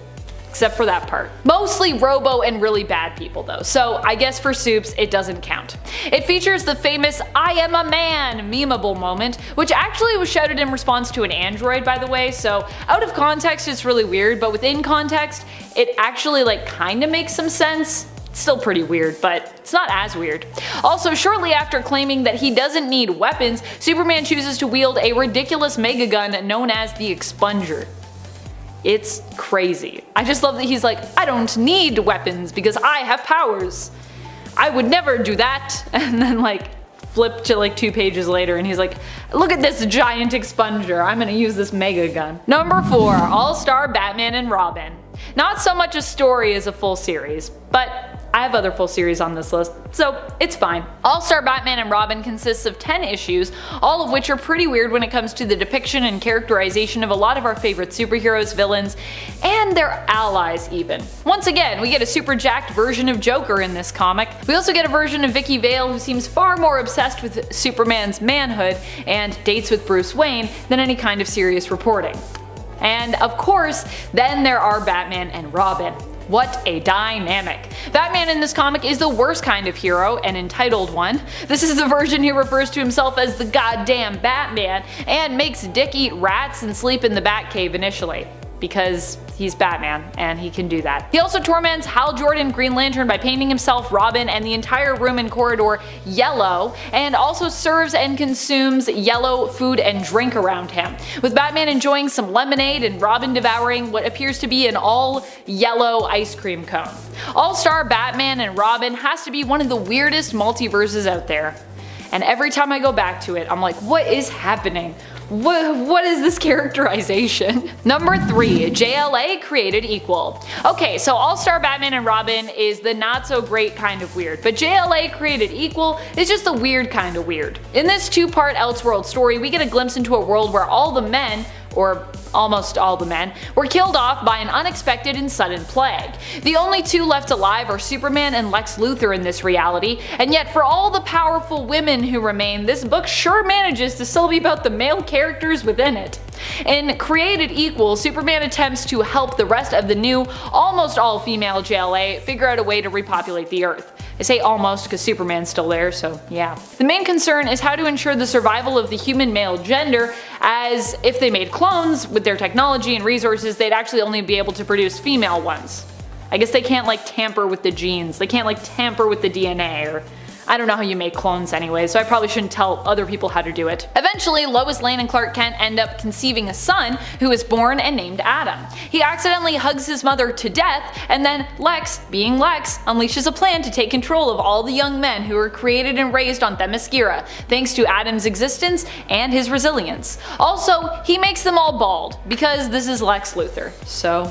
S4: Except for that part. Mostly robo and really bad people though, so I guess for Supes it doesn't count. It features the famous I am a man memeable moment, which actually was shouted in response to an android by the way, so out of context it's really weird, but within context it actually like kinda makes some sense. It's still pretty weird, but it's not as weird. Also, shortly after claiming that he doesn't need weapons, Superman chooses to wield a ridiculous megagun known as the Expunger. It's crazy. I just love that he's like, I don't need weapons because I have powers. I would never do that. And then like flip to like 2 pages later and he's like, look at this giant expunger. I'm gonna use this mega gun. Number 4, All-Star Batman and Robin. Not so much a story as a full series, but I have other full series on this list, so it's fine. All-Star Batman and Robin consists of 10 issues, all of which are pretty weird when it comes to the depiction and characterization of a lot of our favorite superheroes, villains, and their allies even. Once again, we get a super jacked version of Joker in this comic. We also get a version of Vicky Vale who seems far more obsessed with Superman's manhood and dates with Bruce Wayne than any kind of serious reporting. And of course, then there are Batman and Robin. What a dynamic. Batman in this comic is the worst kind of hero, an entitled one. This is the version who refers to himself as the goddamn Batman and makes Dick eat rats and sleep in the Batcave initially. Because he's Batman and he can do that. He also torments Hal Jordan Green Lantern by painting himself, Robin, and the entire room and corridor yellow, and also serves and consumes yellow food and drink around him, with Batman enjoying some lemonade and Robin devouring what appears to be an all yellow ice cream cone. All-Star Batman and Robin has to be one of the weirdest multiverses out there. And every time I go back to it, I'm like, what is happening? What is this characterization? Number 3, JLA created equal. Okay, so All-Star Batman and Robin is the not so great kind of weird, but JLA created equal is just the weird kind of weird. In this 2-part Elseworld story, we get a glimpse into a world where all the men, or almost all the men, were killed off by an unexpected and sudden plague. The only 2 left alive are Superman and Lex Luthor in this reality, and yet for all the powerful women who remain, this book sure manages to still be about the male characters within it. In Created Equal, Superman attempts to help the rest of the new, almost all-female JLA figure out a way to repopulate the Earth. I say almost because Superman's still there, so yeah. The main concern is how to ensure the survival of the human male gender, as if they made clones with their technology and resources, they'd actually only be able to produce female ones. I guess they can't like tamper with the genes, they can't like tamper with the DNA, or I don't know how you make clones anyway, so I probably shouldn't tell other people how to do it. Eventually, Lois Lane and Clark Kent end up conceiving a son who is born and named Adam. He accidentally hugs his mother to death, and then Lex, being Lex, unleashes a plan to take control of all the young men who were created and raised on Themyscira, thanks to Adam's existence and his resilience. Also, he makes them all bald, because this is Lex Luthor, so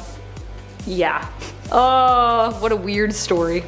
S4: yeah. Oh, what a weird story.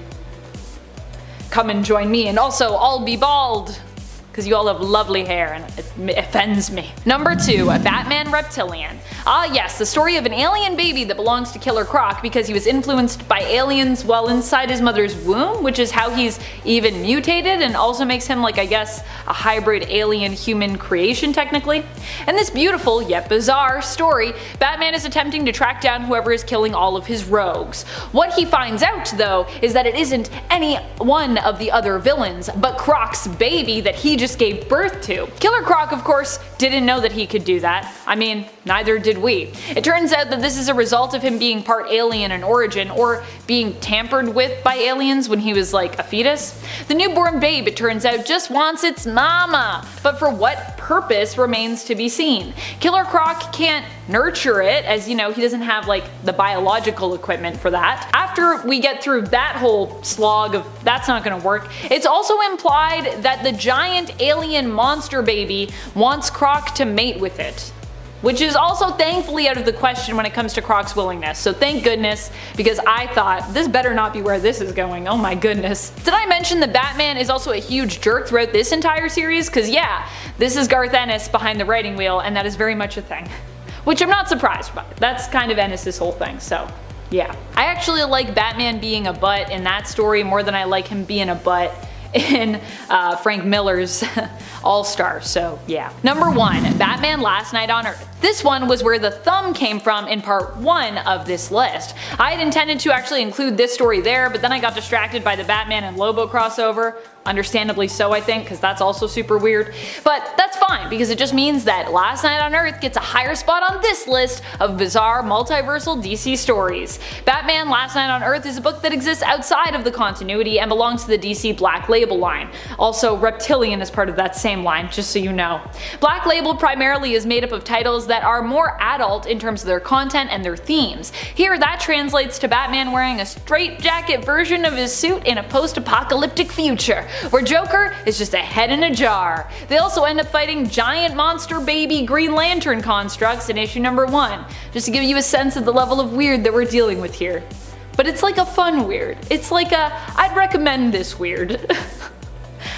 S4: Come and join me, and also I'll be bald, because you all have lovely hair and it offends me. Number 2, a Batman Reptilian. Ah yes, the story of an alien baby that belongs to Killer Croc because he was influenced by aliens while inside his mother's womb, which is how he's even mutated and also makes him, like, I guess, a hybrid alien-human creation technically. In this beautiful yet bizarre story, Batman is attempting to track down whoever is killing all of his rogues. What he finds out though is that it isn't any one of the other villains, but Croc's baby that he just gave birth to. Killer Croc, of course, didn't know that he could do that. I mean, neither did we. It turns out that this is a result of him being part alien in origin, or being tampered with by aliens when he was like a fetus. The newborn babe, it turns out, just wants its mama, but for what purpose remains to be seen. Killer Croc can't nurture it, as you know, he doesn't have like the biological equipment for that. After we get through that whole slog of that's not gonna work, it's also implied that the giant alien monster baby wants Croc to mate with it, which is also thankfully out of the question when it comes to Croc's willingness, so thank goodness, because I thought this better not be where this is going. Oh my goodness. Did I mention that Batman is also a huge jerk throughout this entire series? Cause yeah, this is Garth Ennis behind the writing wheel, and that is very much a thing. Which I'm not surprised by. That's kind of Ennis' whole thing, so yeah. I actually like Batman being a butt in that story more than I like him being a butt in Frank Miller's All-Star, so yeah. Number 1, Batman Last Night on Earth. This one was where the thumb came from in part 1 of this list. I had intended to actually include this story there, but then I got distracted by the Batman and Lobo crossover. Understandably so, I think, because that's also super weird. But that's fine, because it just means that Last Night on Earth gets a higher spot on this list of bizarre multiversal DC stories. Batman Last Night on Earth is a book that exists outside of the continuity and belongs to the DC Black Label line. Also, Reptilian is part of that same line, just so you know. Black Label primarily is made up of titles that are more adult in terms of their content and their themes. Here, that translates to Batman wearing a straitjacket version of his suit in a post-apocalyptic future, where Joker is just a head in a jar. They also end up fighting giant monster baby Green Lantern constructs in issue number 1, just to give you a sense of the level of weird that we're dealing with here. But it's like a fun weird. It's like a, I'd recommend this weird.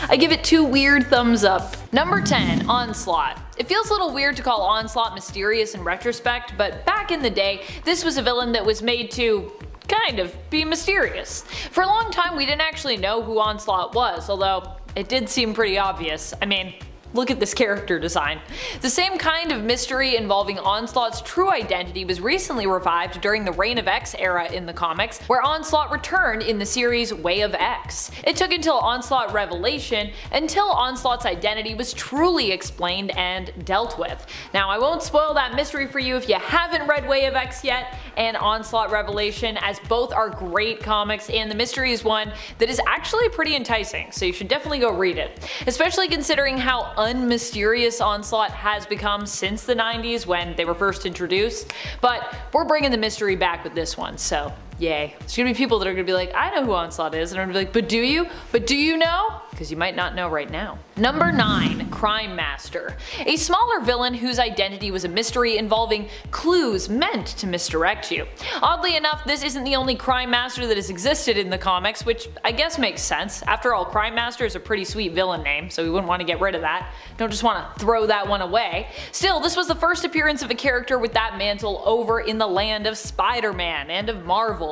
S4: I give it 2 weird thumbs up. Number 10, Onslaught. It feels a little weird to call Onslaught mysterious in retrospect, but back in the day, this was a villain that was made to kind of be mysterious. For a long time we didn't actually know who Onslaught was, although it did seem pretty obvious. I mean, look at this character design. The same kind of mystery involving Onslaught's true identity was recently revived during the Reign of X era in the comics, where Onslaught returned in the series Way of X. It took until Onslaught Revelation until Onslaught's identity was truly explained and dealt with. Now, I won't spoil that mystery for you if you haven't read Way of X yet and Onslaught Revelation, as both are great comics, and the mystery is one that is actually pretty enticing, so you should definitely go read it. Especially considering how unmysterious Onslaught has become since the 90s when they were first introduced, but we're bringing the mystery back with this one, so yay. There's gonna be people that are gonna be like, I know who Onslaught is, and I'm gonna be like, but do you? But do you know? Because you might not know right now. Number 9, Crime Master. A smaller villain whose identity was a mystery involving clues meant to misdirect you. Oddly enough, this isn't the only Crime Master that has existed in the comics, which I guess makes sense. After all, Crime Master is a pretty sweet villain name, so we wouldn't want to get rid of that. Don't just want to throw that one away. Still, this was the first appearance of a character with that mantle over in the land of Spider-Man and of Marvel.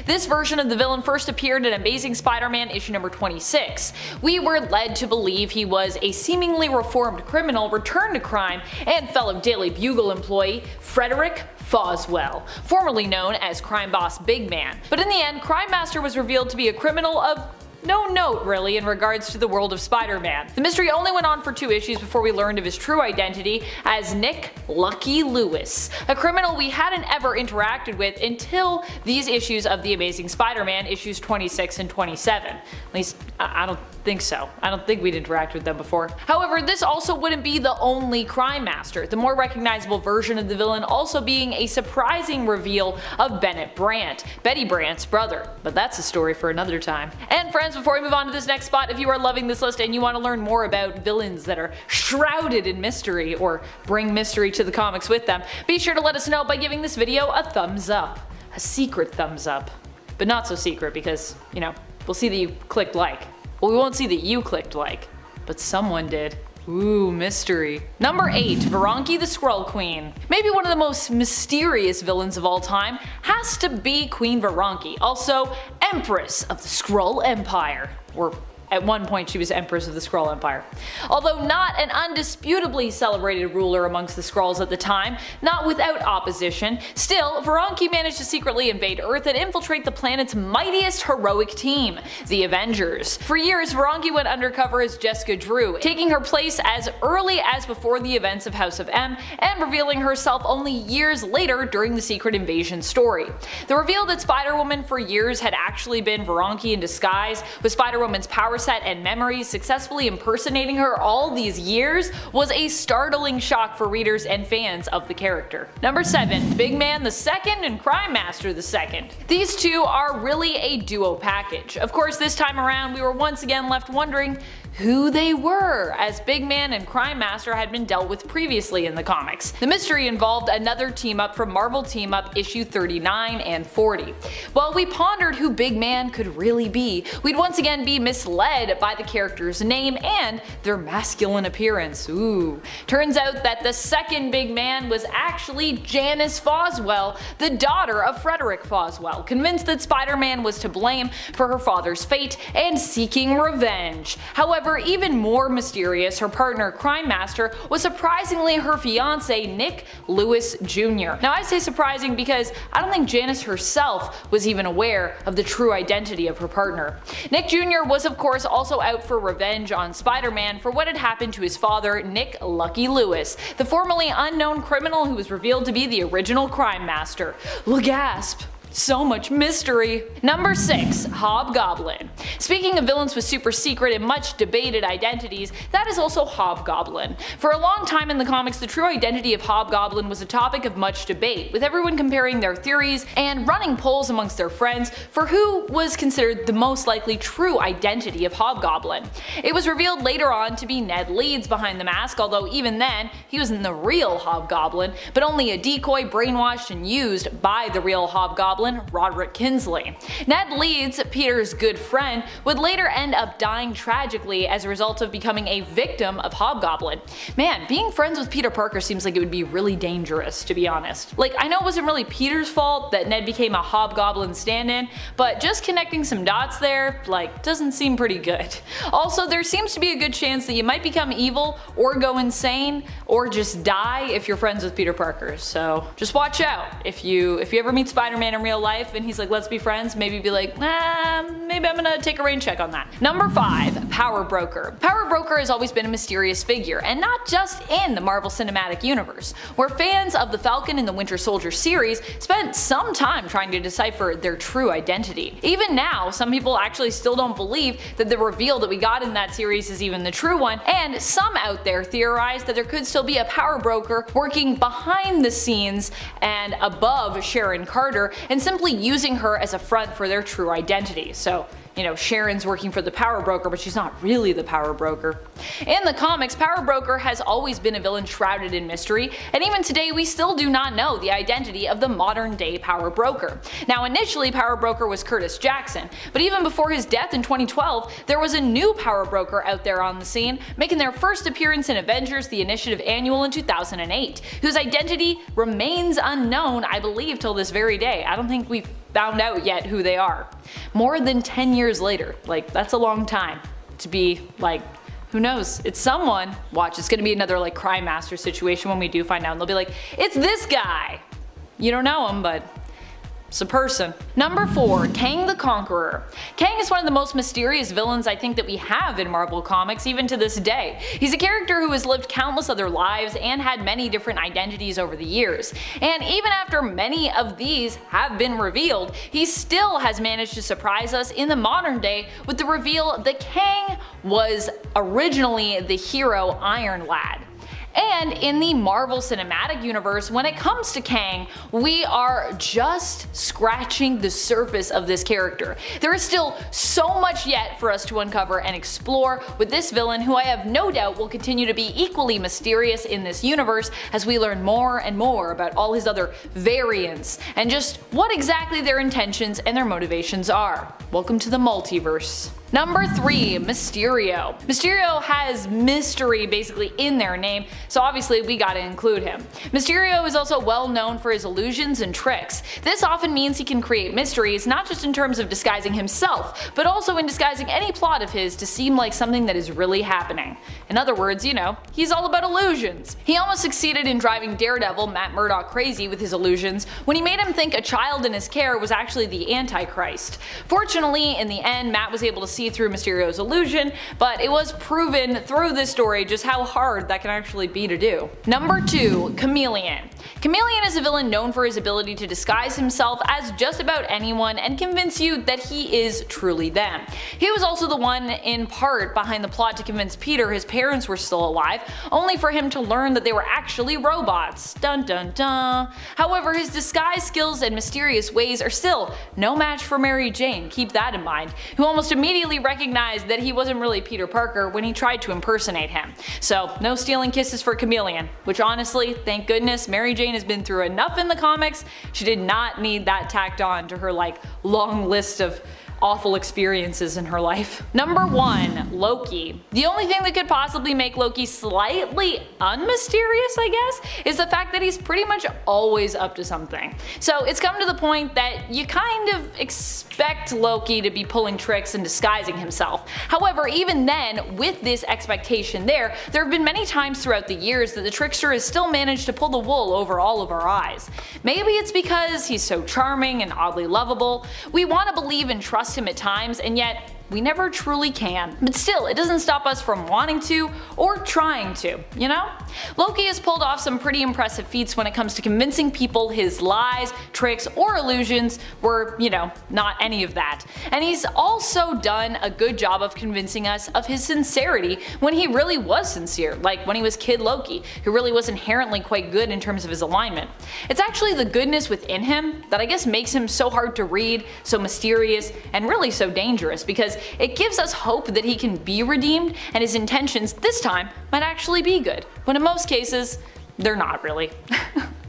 S4: This version of the villain first appeared in Amazing Spider-Man issue number 26. We were led to believe he was a seemingly reformed criminal returned to crime and fellow Daily Bugle employee Frederick Foswell, formerly known as Crime Boss Big Man. But in the end, Crime Master was revealed to be a criminal of no note really in regards to the world of Spider-Man. The mystery only went on for 2 issues before we learned of his true identity as Nick Lucky Lewis, a criminal we hadn't ever interacted with until these issues of The Amazing Spider-Man issues 26 and 27. At least, I don't think so. I don't think we'd interact with them before. However, this also wouldn't be the only Crime Master, the more recognizable version of the villain also being a surprising reveal of Bennett Brandt, Betty Brandt's brother. But that's a story for another time. And friends, before we move on to this next spot, if you are loving this list and you want to learn more about villains that are shrouded in mystery or bring mystery to the comics with them, be sure to let us know by giving this video a thumbs up. A secret thumbs up. but not so secret because, you know, we'll see that you clicked like. Well, we won't see that you clicked like, but someone did. Ooh, mystery. Number 8, Veroni the Skrull Queen. Maybe one of the most mysterious villains of all time has to be Queen Veroni, also Empress of the Skrull Empire. Or at one point she was Empress of the Skrull Empire. Although not an undisputably celebrated ruler amongst the Skrulls at the time, not without opposition, still, Veroni managed to secretly invade Earth and infiltrate the planet's mightiest heroic team, the Avengers. For years, Veroni went undercover as Jessica Drew, taking her place as early as before the events of House of M, and revealing herself only years later during the Secret Invasion story. The reveal that Spider-Woman for years had actually been Veroni in disguise, with Spider-Woman's power set and memories successfully impersonating her all these years, was a startling shock for readers and fans of the character. Number 7, Big Man the Second and Crime Master the Second. These two are really a duo package. Of course, this time around we were once again left wondering who they were, as Big Man and Crime Master had been dealt with previously in the comics. The mystery involved another team up from Marvel Team Up issue 39 and 40. While we pondered who Big Man could really be, we'd once again be misled by the character's name and their masculine appearance. Ooh. Turns out that the second Big Man was actually Janice Foswell, the daughter of Frederick Foswell, convinced that Spider-Man was to blame for her father's fate and seeking revenge. However, even more mysterious, her partner Crime Master was surprisingly her fiance Nick Lewis Jr. Now I say surprising because I don't think Janice herself was even aware of the true identity of her partner. Nick Jr. was of course also out for revenge on Spider-Man for what had happened to his father, Nick Lucky Lewis, the formerly unknown criminal who was revealed to be the original Crime Master. Gasp! So much mystery. Number 6, Hobgoblin. Speaking of villains with super secret and much debated identities, that is also Hobgoblin. For a long time in the comics, the true identity of Hobgoblin was a topic of much debate, with everyone comparing their theories and running polls amongst their friends for who was considered the most likely true identity of Hobgoblin. It was revealed later on to be Ned Leeds behind the mask, although even then, he wasn't the real Hobgoblin, but only a decoy brainwashed and used by the real Hobgoblin, Roderick Kingsley. Ned Leeds, Peter's good friend, would later end up dying tragically as a result of becoming a victim of Hobgoblin. Man, being friends with Peter Parker seems like it would be really dangerous, to be honest. Like, I know it wasn't really Peter's fault that Ned became a Hobgoblin stand-in, but just connecting some dots there, like, doesn't seem pretty good. Also, there seems to be a good chance that you might become evil, or go insane, or just die if you're friends with Peter Parker, so just watch out. If you ever meet Spider-Man in real life and he's like, let's be friends, maybe be like, maybe I'm gonna take a rain check on that. Number 5, Power Broker. Power Broker has always been a mysterious figure, and not just in the Marvel Cinematic Universe, where fans of the Falcon and the Winter Soldier series spent some time trying to decipher their true identity. Even now, some people actually still don't believe that the reveal that we got in that series is even the true one, and some out there theorize that there could still be a Power Broker working behind the scenes and above Sharon Carter, and simply using her as a front for their true identity. So, you know, Sharon's working for the Power Broker, but she's not really the Power Broker. In the comics, Power Broker has always been a villain shrouded in mystery, and even today we still do not know the identity of the modern day Power Broker. Now initially Power Broker was Curtis Jackson, but even before his death in 2012, there was a new Power Broker out there on the scene, making their first appearance in Avengers The Initiative Annual in 2008, whose identity remains unknown, I believe, till this very day. I don't think we've found out yet who they are. More than 10 years later, like, that's a long time to be like, who knows? It's someone. Watch, it's gonna be another like Crime Master situation when we do find out, and they'll be like, it's this guy! You don't know him, but it's a person. Number 4, Kang the Conqueror. Kang is one of the most mysterious villains I think that we have in Marvel Comics even to this day. He's a character who has lived countless other lives and had many different identities over the years. And even after many of these have been revealed, he still has managed to surprise us in the modern day with the reveal that Kang was originally the hero Iron Lad. And in the Marvel Cinematic Universe, when it comes to Kang, we are just scratching the surface of this character. There is still so much yet for us to uncover and explore with this villain, who I have no doubt will continue to be equally mysterious in this universe as we learn more and more about all his other variants and just what exactly their intentions and their motivations are. Welcome to the multiverse. Number 3, Mysterio. Mysterio has mystery basically in their name, so obviously we gotta include him. Mysterio is also well known for his illusions and tricks. This often means he can create mysteries not just in terms of disguising himself, but also in disguising any plot of his to seem like something that is really happening. In other words, you know, he's all about illusions. He almost succeeded in driving Daredevil, Matt Murdock, crazy with his illusions when he made him think a child in his care was actually the Antichrist. Fortunately, in the end, Matt was able to see through Mysterio's illusion, but it was proven through this story just how hard that can actually be to do. Number 2, Chameleon. Chameleon is a villain known for his ability to disguise himself as just about anyone and convince you that he is truly them. He was also the one in part behind the plot to convince Peter his parents were still alive, only for him to learn that they were actually robots. Dun dun dun. However, his disguise skills and mysterious ways are still no match for Mary Jane, keep that in mind, who almost immediately recognized that he wasn't really Peter Parker when he tried to impersonate him. So no stealing kisses for Chameleon, which honestly, thank goodness, Mary Jane has been through enough in the comics. She did not need that tacked on to her like long list of awful experiences in her life. Number 1, Loki. The only thing that could possibly make Loki slightly unmysterious, I guess, is the fact that he's pretty much always up to something. So it's come to the point that you kind of expect Loki to be pulling tricks and disguising himself. However, even then, with this expectation there have been many times throughout the years that the trickster has still managed to pull the wool over all of our eyes. Maybe it's because he's so charming and oddly lovable. We want to believe and trust him at times, and yet we never truly can. But still, it doesn't stop us from wanting to or trying to, you know? Loki has pulled off some pretty impressive feats when it comes to convincing people his lies, tricks, or illusions were, you know, not any of that. And he's also done a good job of convincing us of his sincerity when he really was sincere, like when he was Kid Loki, who really was inherently quite good in terms of his alignment. It's actually the goodness within him that I guess makes him so hard to read, so mysterious, and really so dangerous, because it gives us hope that he can be redeemed and his intentions this time might actually be good, when in most cases, they're not really.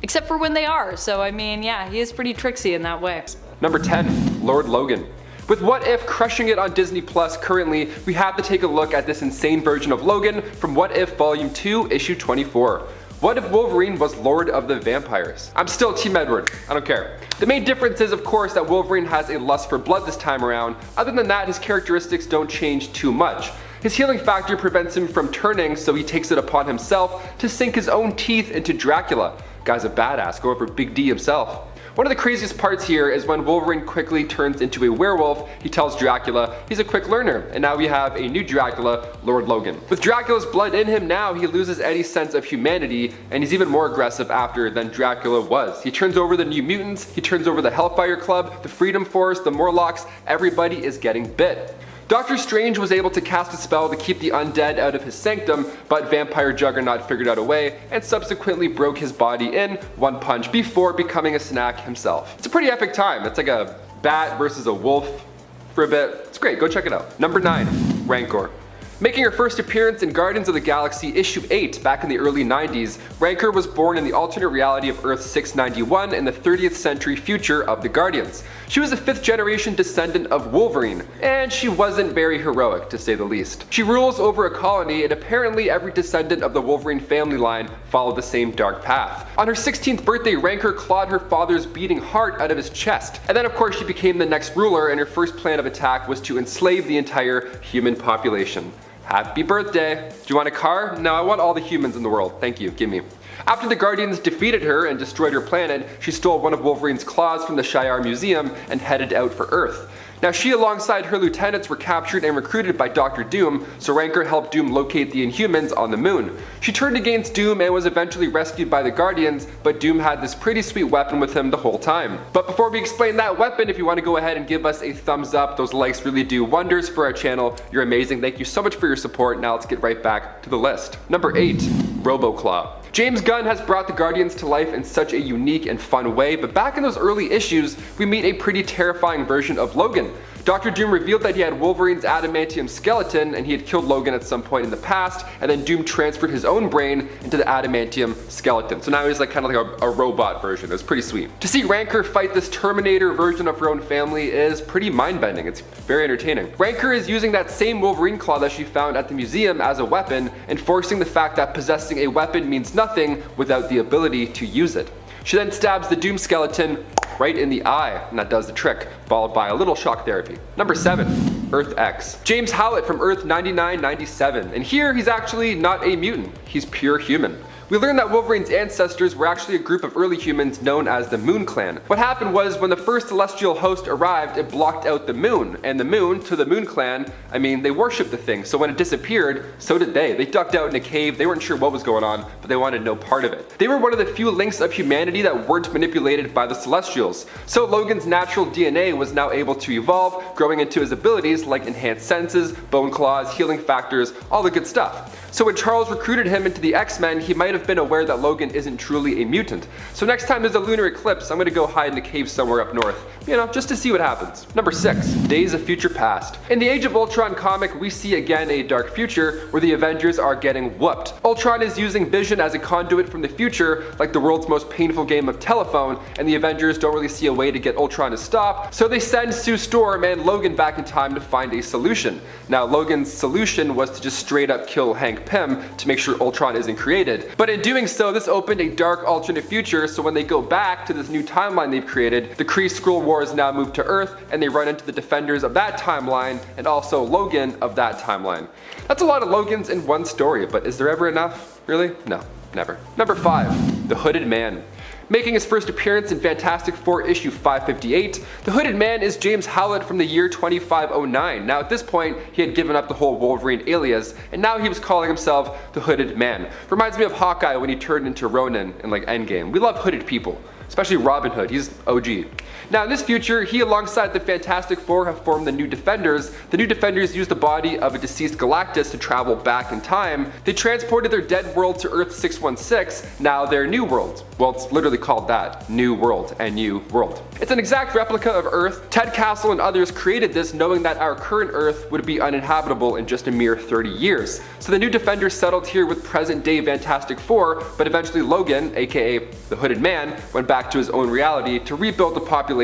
S4: Except for when they are, so I mean, yeah, he is pretty tricksy in that way.
S1: Number 10, Lord Logan. With What If crushing it on Disney Plus currently, we have to take a look at this insane version of Logan from What If Volume 2, Issue 24. What if Wolverine was Lord of the Vampires? I'm still Team Edward, I don't care. The main difference is of course that Wolverine has a lust for blood this time around. Other than that, his characteristics don't change too much. His healing factor prevents him from turning, so he takes it upon himself to sink his own teeth into Dracula. Guy's a badass, go over Big D himself. One of the craziest parts here is when Wolverine quickly turns into a werewolf, he tells Dracula he's a quick learner, and now we have a new Dracula, Lord Logan. With Dracula's blood in him now, he loses any sense of humanity, and he's even more aggressive after than Dracula was. He turns over the New Mutants, he turns over the Hellfire Club, the Freedom Force, the Morlocks, everybody is getting bit. Doctor Strange was able to cast a spell to keep the undead out of his sanctum, but Vampire Juggernaut figured out a way and subsequently broke his body in one punch before becoming a snack himself. It's a pretty epic time. It's like a bat versus a wolf for a bit. It's great, go check it out. Number 9, Rancor. Making her first appearance in Guardians of the Galaxy issue 8 back in the early 90s, Rancor was born in the alternate reality of Earth 691 in the 30th century future of the Guardians. She was a 5th generation descendant of Wolverine, and she wasn't very heroic to say the least. She rules over a colony, and apparently every descendant of the Wolverine family line followed the same dark path. On her 16th birthday, Rancor clawed her father's beating heart out of his chest, and then of course she became the next ruler, and her first plan of attack was to enslave the entire human population. Happy birthday! Do you want a car? No, I want all the humans in the world. Thank you, give me. After the Guardians defeated her and destroyed her planet, she stole one of Wolverine's claws from the Shi'ar Museum and headed out for Earth. Now she alongside her lieutenants were captured and recruited by Dr. Doom, so Rancor helped Doom locate the Inhumans on the moon. She turned against Doom and was eventually rescued by the Guardians, but Doom had this pretty sweet weapon with him the whole time. But before we explain that weapon, if you want to go ahead and give us a thumbs up, those likes really do wonders for our channel. You're amazing, thank you so much for your support. Now let's get right back to the list. Number 8, RoboClaw. James Gunn has brought the Guardians to life in such a unique and fun way, but back in those early issues, we meet a pretty terrifying version of Logan. Dr. Doom revealed that he had Wolverine's adamantium skeleton and he had killed Logan at some point in the past, and then Doom transferred his own brain into the adamantium skeleton. So now he's like kind of like a robot version. It was pretty sweet. To see Rancor fight this Terminator version of her own family is pretty mind-bending. It's very entertaining. Rancor is using that same Wolverine claw that she found at the museum as a weapon, enforcing the fact that possessing a weapon means nothing without the ability to use it. She then stabs the Doom skeleton right in the eye, and that does the trick, followed by a little shock therapy. Number 7, Earth X. James Howlett from Earth 9997, and here he's actually not a mutant, he's pure human. We learned that Wolverine's ancestors were actually a group of early humans known as the Moon Clan. What happened was when the first celestial host arrived, it blocked out the moon, and the moon, to the Moon Clan, I mean, they worshipped the thing, so when it disappeared, so did they. They ducked out in a cave, they weren't sure what was going on, but they wanted no part of it. They were one of the few links of humanity that weren't manipulated by the Celestials. So Logan's natural DNA was now able to evolve, growing into his abilities like enhanced senses, bone claws, healing factors, all the good stuff. So when Charles recruited him into the X-Men, he might have been aware that Logan isn't truly a mutant. So next time there's a lunar eclipse, I'm gonna go hide in a cave somewhere up north, you know, just to see what happens. Number 6, Days of Future Past. In the Age of Ultron comic, we see again a dark future where the Avengers are getting whooped. Ultron is using Vision as a conduit from the future, like the world's most painful game of telephone, and the Avengers don't really see a way to get Ultron to stop, so they send Sue Storm and Logan back in time to find a solution. Now Logan's solution was to just straight up kill Hank Pym to make sure Ultron isn't created. But in doing so, this opened a dark alternate future, so when they go back to this new timeline they've created, the Kree-Skrull Wars now move to Earth, and they run into the defenders of that timeline, and also Logan of that timeline. That's a lot of Logans in one story, but is there ever enough? Really? No, never. Number 5, The Hooded Man. Making his first appearance in Fantastic Four issue 558, the Hooded Man is James Howlett from the year 2509. Now at this point, he had given up the whole Wolverine alias, and now he was calling himself the Hooded Man. Reminds me of Hawkeye when he turned into Ronin in like Endgame. We love hooded people, especially Robin Hood, he's OG. Now in this future, he alongside the Fantastic Four have formed the New Defenders. The New Defenders use the body of a deceased Galactus to travel back in time. They transported their dead world to Earth 616, now their new world. Well, it's literally called that, New World, NU World. It's an exact replica of Earth. Ted Castle and others created this knowing that our current Earth would be uninhabitable in just a mere 30 years. So the New Defenders settled here with present day Fantastic Four, but eventually Logan, aka the Hooded Man, went back to his own reality to rebuild the population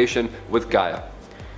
S1: with Gaia.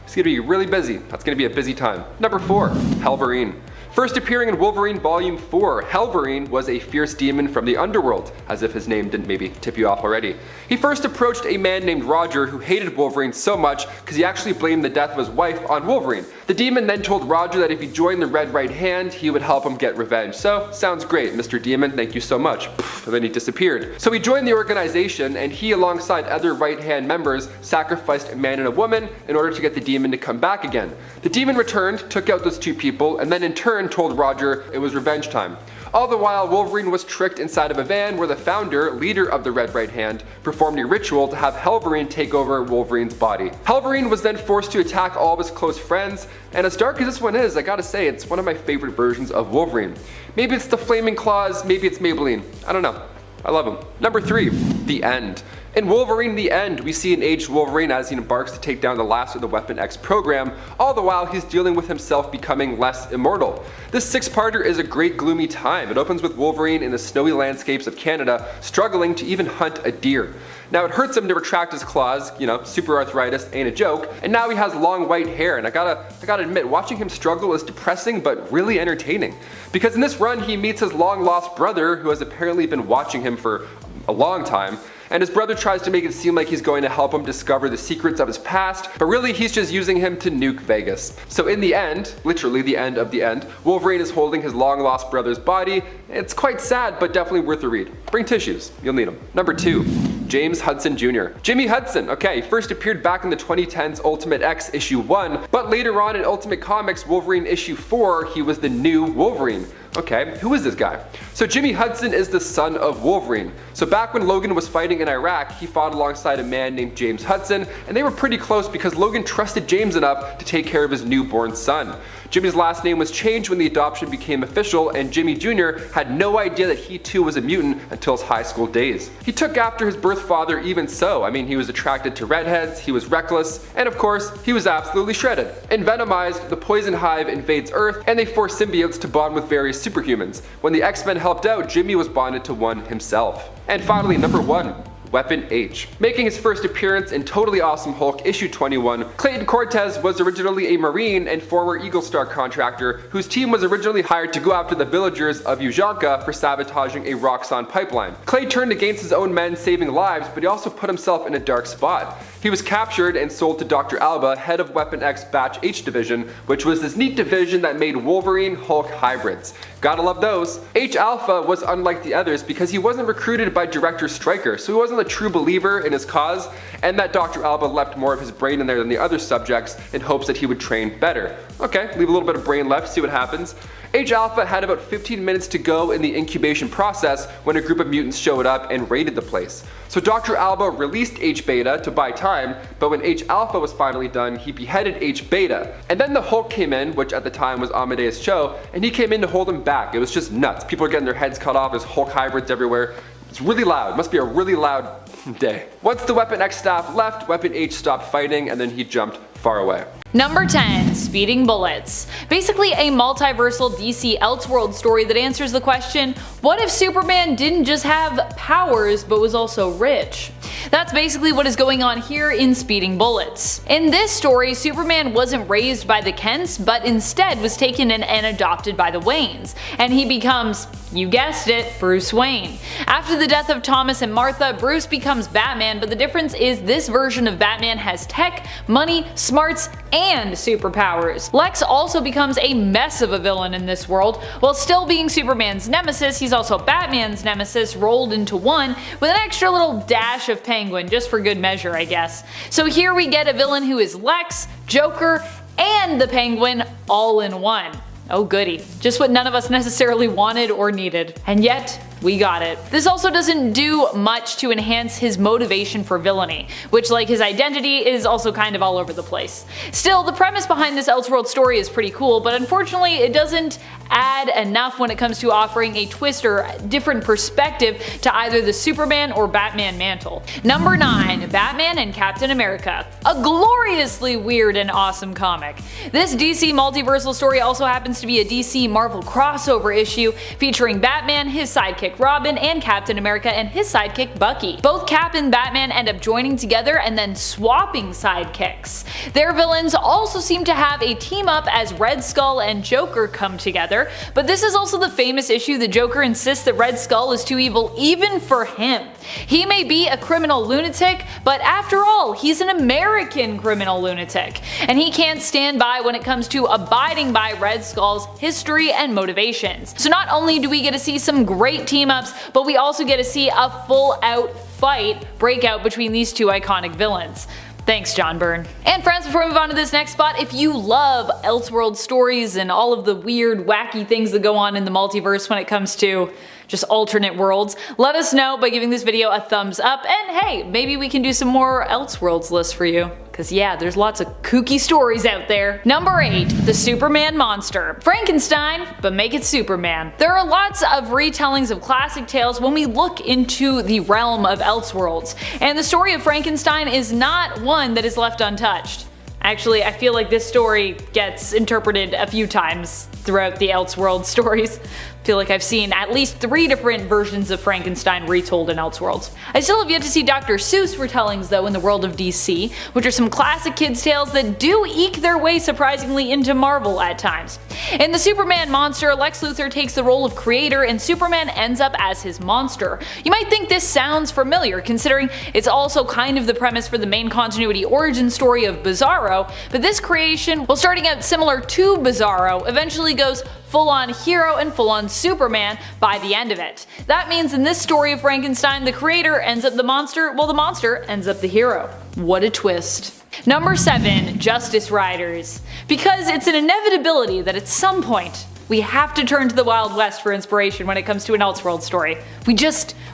S1: It's gonna be really busy. That's gonna be a busy time. Number 4, Wolverine. First appearing in Wolverine Volume 4, Wolverine was a fierce demon from the underworld, as if his name didn't maybe tip you off already. He first approached a man named Roger who hated Wolverine so much because he actually blamed the death of his wife on Wolverine. The demon then told Roger that if he joined the Red Right Hand, he would help him get revenge. So, sounds great, Mr. Demon, thank you so much. And then he disappeared. So he joined the organization, and he alongside other Right Hand members sacrificed a man and a woman in order to get the demon to come back again. The demon returned, took out those two people, and then in turn told Roger it was revenge time. All the while, Wolverine was tricked inside of a van where the founder, leader of the Red Right Hand, performed a ritual to have Wolverine take over Wolverine's body. Wolverine was then forced to attack all of his close friends, and as dark as this one is, I gotta say, it's one of my favorite versions of Wolverine. Maybe it's the Flaming Claws, maybe it's Maybelline, I don't know. I love him. Number 3, The End. In Wolverine The End, we see an aged Wolverine as he embarks to take down the last of the Weapon X program, all the while he's dealing with himself becoming less immortal. This 6-parter is a great gloomy time. It opens with Wolverine in the snowy landscapes of Canada, struggling to even hunt a deer. Now it hurts him to retract his claws, you know, super arthritis ain't a joke, and now he has long white hair, and I gotta admit, watching him struggle is depressing but really entertaining. Because in this run he meets his long lost brother who has apparently been watching him for a long time. and his brother tries to make it seem like he's going to help him discover the secrets of his past, but really he's just using him to nuke Vegas. So in the end, literally the end of the end, Wolverine is holding his long lost brother's body. It's quite sad, but definitely worth a read. Bring tissues, you'll need them. Number 2. James Hudson Jr. Jimmy Hudson, okay, first appeared back in the 2010s Ultimate X issue 1, but later on in Ultimate Comics Wolverine issue 4, he was the new Wolverine. Okay, who is this guy? So Jimmy Hudson is the son of Wolverine. So back when Logan was fighting in Iraq, he fought alongside a man named James Hudson, and they were pretty close because Logan trusted James enough to take care of his newborn son. Jimmy's last name was changed when the adoption became official, and Jimmy Jr. had no idea that he too was a mutant until his high school days. He took after his birth father even so. I mean, he was attracted to redheads, he was reckless, and of course, he was absolutely shredded. In Venomized, the Poison Hive invades Earth, and they force symbiotes to bond with various superhumans. When the X-Men helped out, Jimmy was bonded to one himself. And finally, number 1. Weapon H. Making his first appearance in Totally Awesome Hulk issue 21, Clayton Cortez was originally a Marine and former Eagle Star contractor whose team was originally hired to go after the villagers of Uzhanka for sabotaging a Roxxon pipeline. Clay turned against his own men saving lives, but he also put himself in a dark spot. He was captured and sold to Dr. Alba, head of Weapon X Batch H division, which was this neat division that made Wolverine Hulk hybrids. Gotta love those. H Alpha was unlike the others because he wasn't recruited by Director Stryker, so he wasn't a true believer in his cause, and that Dr. Alba left more of his brain in there than the other subjects in hopes that he would train better. Okay, leave a little bit of brain left, see what happens. H Alpha had about 15 minutes to go in the incubation process when a group of mutants showed up and raided the place. So Dr. Alba released H Beta to buy time, but when H Alpha was finally done, he beheaded H Beta. And then the Hulk came in, which at the time was Amadeus Cho, and he came in to hold him back. It was just nuts. People are getting their heads cut off, there's Hulk hybrids everywhere. It's really loud, must be a really loud day. Once the Weapon X staff left, Weapon H stopped fighting and then he jumped far away.
S4: Number 10. Speeding Bullets. Basically a multiversal DC Elseworld story that answers the question, what if Superman didn't just have powers but was also rich? That's basically what is going on here in Speeding Bullets. In this story, Superman wasn't raised by the Kents, but instead was taken in and adopted by the Waynes, and he becomes, you guessed it, Bruce Wayne. After the death of Thomas and Martha, Bruce becomes Batman, but the difference is this version of Batman has tech, money, smarts, and superpowers. Lex also becomes a mess of a villain in this world. While still being Superman's nemesis, he's also Batman's nemesis rolled into one with an extra little dash of Penguin, just for good measure I guess. So here we get a villain who is Lex, Joker, and the Penguin all in one. Oh goody, just what none of us necessarily wanted or needed. And yet, we got it. This also doesn't do much to enhance his motivation for villainy, which like his identity is also kind of all over the place. Still, the premise behind this Elseworld story is pretty cool, but unfortunately it doesn't add enough when it comes to offering a twist or different perspective to either the Superman or Batman mantle. Number 9. Batman and Captain America. A gloriously weird and awesome comic. This DC multiversal story also happens to be a DC Marvel crossover issue featuring Batman, his sidekick Robin, and Captain America and his sidekick Bucky. Both Cap and Batman end up joining together and then swapping sidekicks. Their villains also seem to have a team up as Red Skull and Joker come together, but this is also the famous issue the Joker insists that Red Skull is too evil even for him. He may be a criminal lunatic, but after all, he's an American criminal lunatic, and he can't stand by when it comes to abiding by Red Skull's history and motivations. So not only do we get to see some great team-ups, but we also get to see a full-out fight break out between these two iconic villains. Thanks, John Byrne. And friends, before we move on to this next spot, if you love Elseworld stories and all of the weird, wacky things that go on in the multiverse when it comes to just alternate worlds, let us know by giving this video a thumbs up, and hey, maybe we can do some more Elseworlds lists for you. Cause yeah, there's lots of kooky stories out there. Number 8. The Superman Monster. Frankenstein, but make it Superman. There are lots of retellings of classic tales when we look into the realm of Elseworlds, and the story of Frankenstein is not one that is left untouched. Actually, I feel like this story gets interpreted a few times throughout the Elseworld stories. feel like I've seen at least 3 different versions of Frankenstein retold in Elseworlds. I still have yet to see Dr. Seuss retellings though in the world of DC, which are some classic kids tales that do eke their way surprisingly into Marvel at times. In the Superman monster, Lex Luthor takes the role of creator and Superman ends up as his monster. You might think this sounds familiar considering it's also kind of the premise for the main continuity origin story of Bizarro, but this creation, while starting out similar to Bizarro, eventually goes full-on hero and full-on Superman by the end of it. That means in this story of Frankenstein, the creator ends up the monster, while the monster ends up the hero. What a twist. Number 7. Justice Riders. Because it's an inevitability that at some point, we have to turn to the Wild West for inspiration when it comes to an Elseworld story.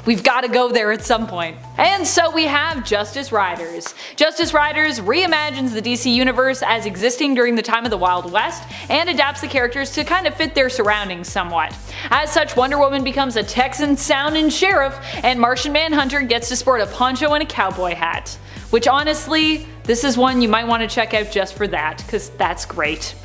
S4: We've gotta go there at some point. And so we have Justice Riders. Justice Riders reimagines the DC universe as existing during the time of the Wild West and adapts the characters to kind of fit their surroundings somewhat. As such, Wonder Woman becomes a Texan-sounding sheriff and Martian Manhunter gets to sport a poncho and a cowboy hat. Which honestly, this is one you might want to check out just for that, because that's great.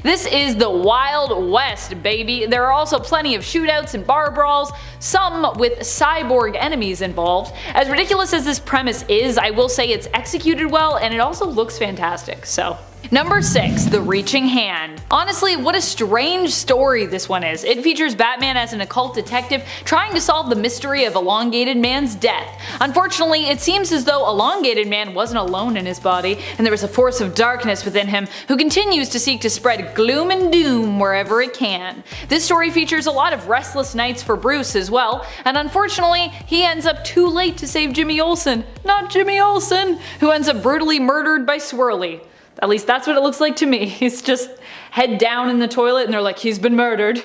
S4: This is the Wild West, baby. There are also plenty of shootouts and bar brawls, some with cyborg enemies involved. As ridiculous as this premise is, I will say it's executed well and it also looks fantastic, so. Number 6. The Reaching Hand. Honestly, what a strange story this one is. It features Batman as an occult detective trying to solve the mystery of Elongated Man's death. Unfortunately, it seems as though Elongated Man wasn't alone in his body, and there was a force of darkness within him who continues to seek to spread gloom and doom wherever it can. This story features a lot of restless nights for Bruce as well, and unfortunately, he ends up too late to save Jimmy Olsen. Not Jimmy Olsen, who ends up brutally murdered by Swirly. At least that's what it looks like to me. He's just head down in the toilet and they're like, he's been murdered.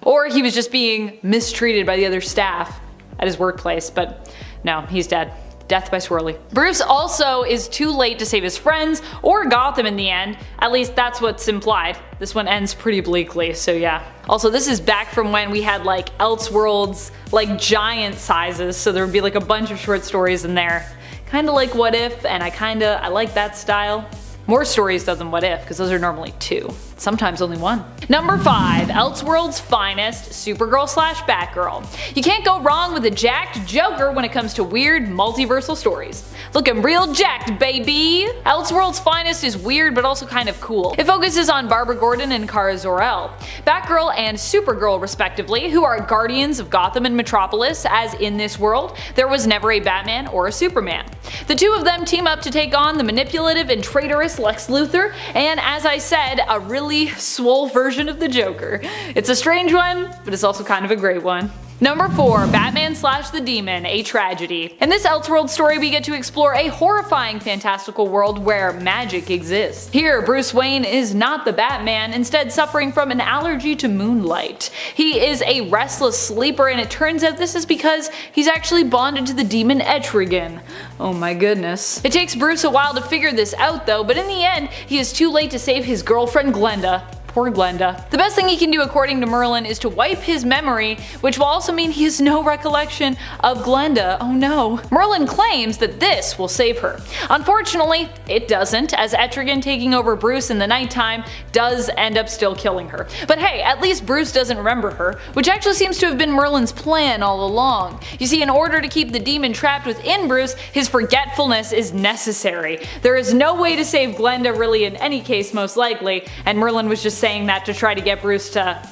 S4: Or he was just being mistreated by the other staff at his workplace, but no, he's dead. Death by Swirly. Bruce also is too late to save his friends or Gotham in the end. At least that's what's implied. This one ends pretty bleakly, so yeah. Also, this is back from when we had like Elseworlds, like giant sizes, so there would be like a bunch of short stories in there. Kinda like What If, and I like that style. More stories though than What If, because those are normally 2. Sometimes only 1. Number 5. Elseworld's finest, Supergirl/Batgirl. You can't go wrong with a jacked Joker when it comes to weird multiversal stories. Looking real jacked, baby! Elseworld's finest is weird but also kind of cool. It focuses on Barbara Gordon and Kara Zor-El, Batgirl and Supergirl respectively, who are guardians of Gotham and Metropolis, as in this world, there was never a Batman or a Superman. The two of them team up to take on the manipulative and traitorous Lex Luthor, and as I said, a really swole version of the Joker. It's a strange one, but it's also kind of a great one. Number 4. Batman/the Demon, a tragedy. In this Elseworld story, we get to explore a horrifying fantastical world where magic exists. Here, Bruce Wayne is not the Batman, instead suffering from an allergy to moonlight. He is a restless sleeper, and it turns out this is because he's actually bonded to the demon Etrigan. Oh my goodness. It takes Bruce a while to figure this out though, but in the end, he is too late to save his girlfriend Glenda. Poor Glenda. The best thing he can do according to Merlin is to wipe his memory, which will also mean he has no recollection of Glenda. Oh no. Merlin claims that this will save her. Unfortunately, it doesn't, as Etrigan taking over Bruce in the nighttime does end up still killing her. But hey, at least Bruce doesn't remember her, which actually seems to have been Merlin's plan all along. You see, in order to keep the demon trapped within Bruce, his forgetfulness is necessary. There is no way to save Glenda really in any case most likely, and Merlin was just saying that to try to get Bruce to,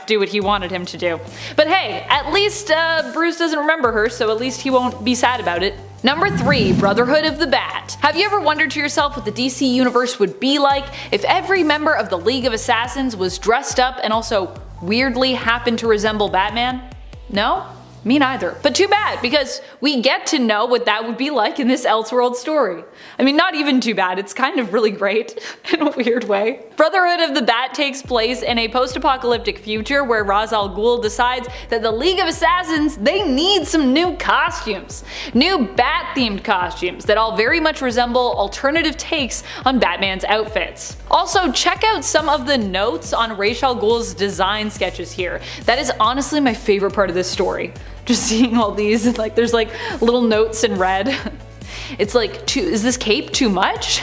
S4: do what he wanted him to do. But hey, at least Bruce doesn't remember her, so at least he won't be sad about it. Number 3. Brotherhood of the Bat. Have you ever wondered to yourself what the DC universe would be like if every member of the League of Assassins was dressed up and also weirdly happened to resemble Batman? No? Me neither. But too bad, because we get to know what that would be like in this Elseworld story. I mean, not even too bad, it's kind of really great in a weird way. Brotherhood of the Bat takes place in a post-apocalyptic future where Ra's al Ghul decides that the League of Assassins, they need some new costumes. New Bat-themed costumes that all very much resemble alternative takes on Batman's outfits. Also, check out some of the notes on Ra's al Ghul's design sketches here. That is honestly my favorite part of this story. Just seeing all these, like there's like little notes in red. It's like, is this cape too much?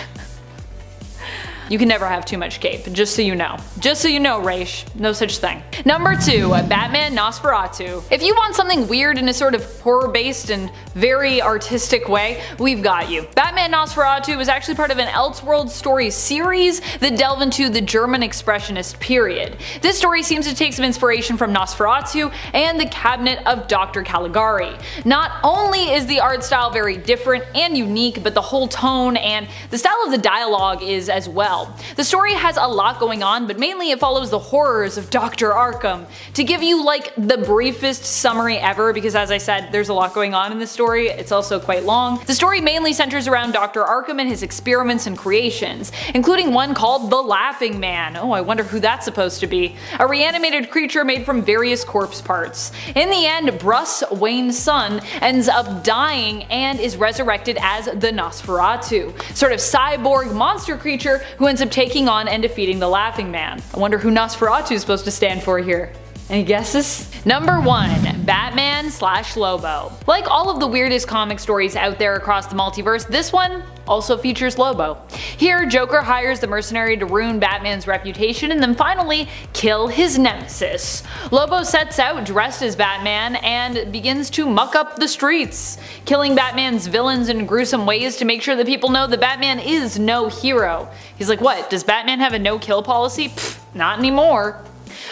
S4: You can never have too much cape, just so you know. Just so you know, Raish. No such thing. Number 2. Batman Nosferatu. If you want something weird in a sort of horror-based and very artistic way, we've got you. Batman Nosferatu was actually part of an Elseworld story series that delve into the German Expressionist period. This story seems to take some inspiration from Nosferatu and the Cabinet of Dr. Caligari. Not only is the art style very different and unique, but the whole tone and the style of the dialogue is as well. The story has a lot going on, but mainly it follows the horrors of Dr. Arkham. To give you like the briefest summary ever, because as I said, there's a lot going on in this story, it's also quite long. The story mainly centers around Dr. Arkham and his experiments and creations, including one called the Laughing Man. Oh, I wonder who that's supposed to be. A reanimated creature made from various corpse parts. In the end, Bruce Wayne's son ends up dying and is resurrected as the Nosferatu, sort of cyborg monster creature who ends up taking on and defeating the Laughing Man. I wonder who Nosferatu is supposed to stand for here. Any guesses? Number 1. Batman/Lobo. Like all of the weirdest comic stories out there across the multiverse, this one also features Lobo. Here, Joker hires the mercenary to ruin Batman's reputation and then finally kill his nemesis. Lobo sets out dressed as Batman and begins to muck up the streets, killing Batman's villains in gruesome ways to make sure that people know that Batman is no hero. He's like, what, does Batman have a no-kill policy? Pfft, not anymore.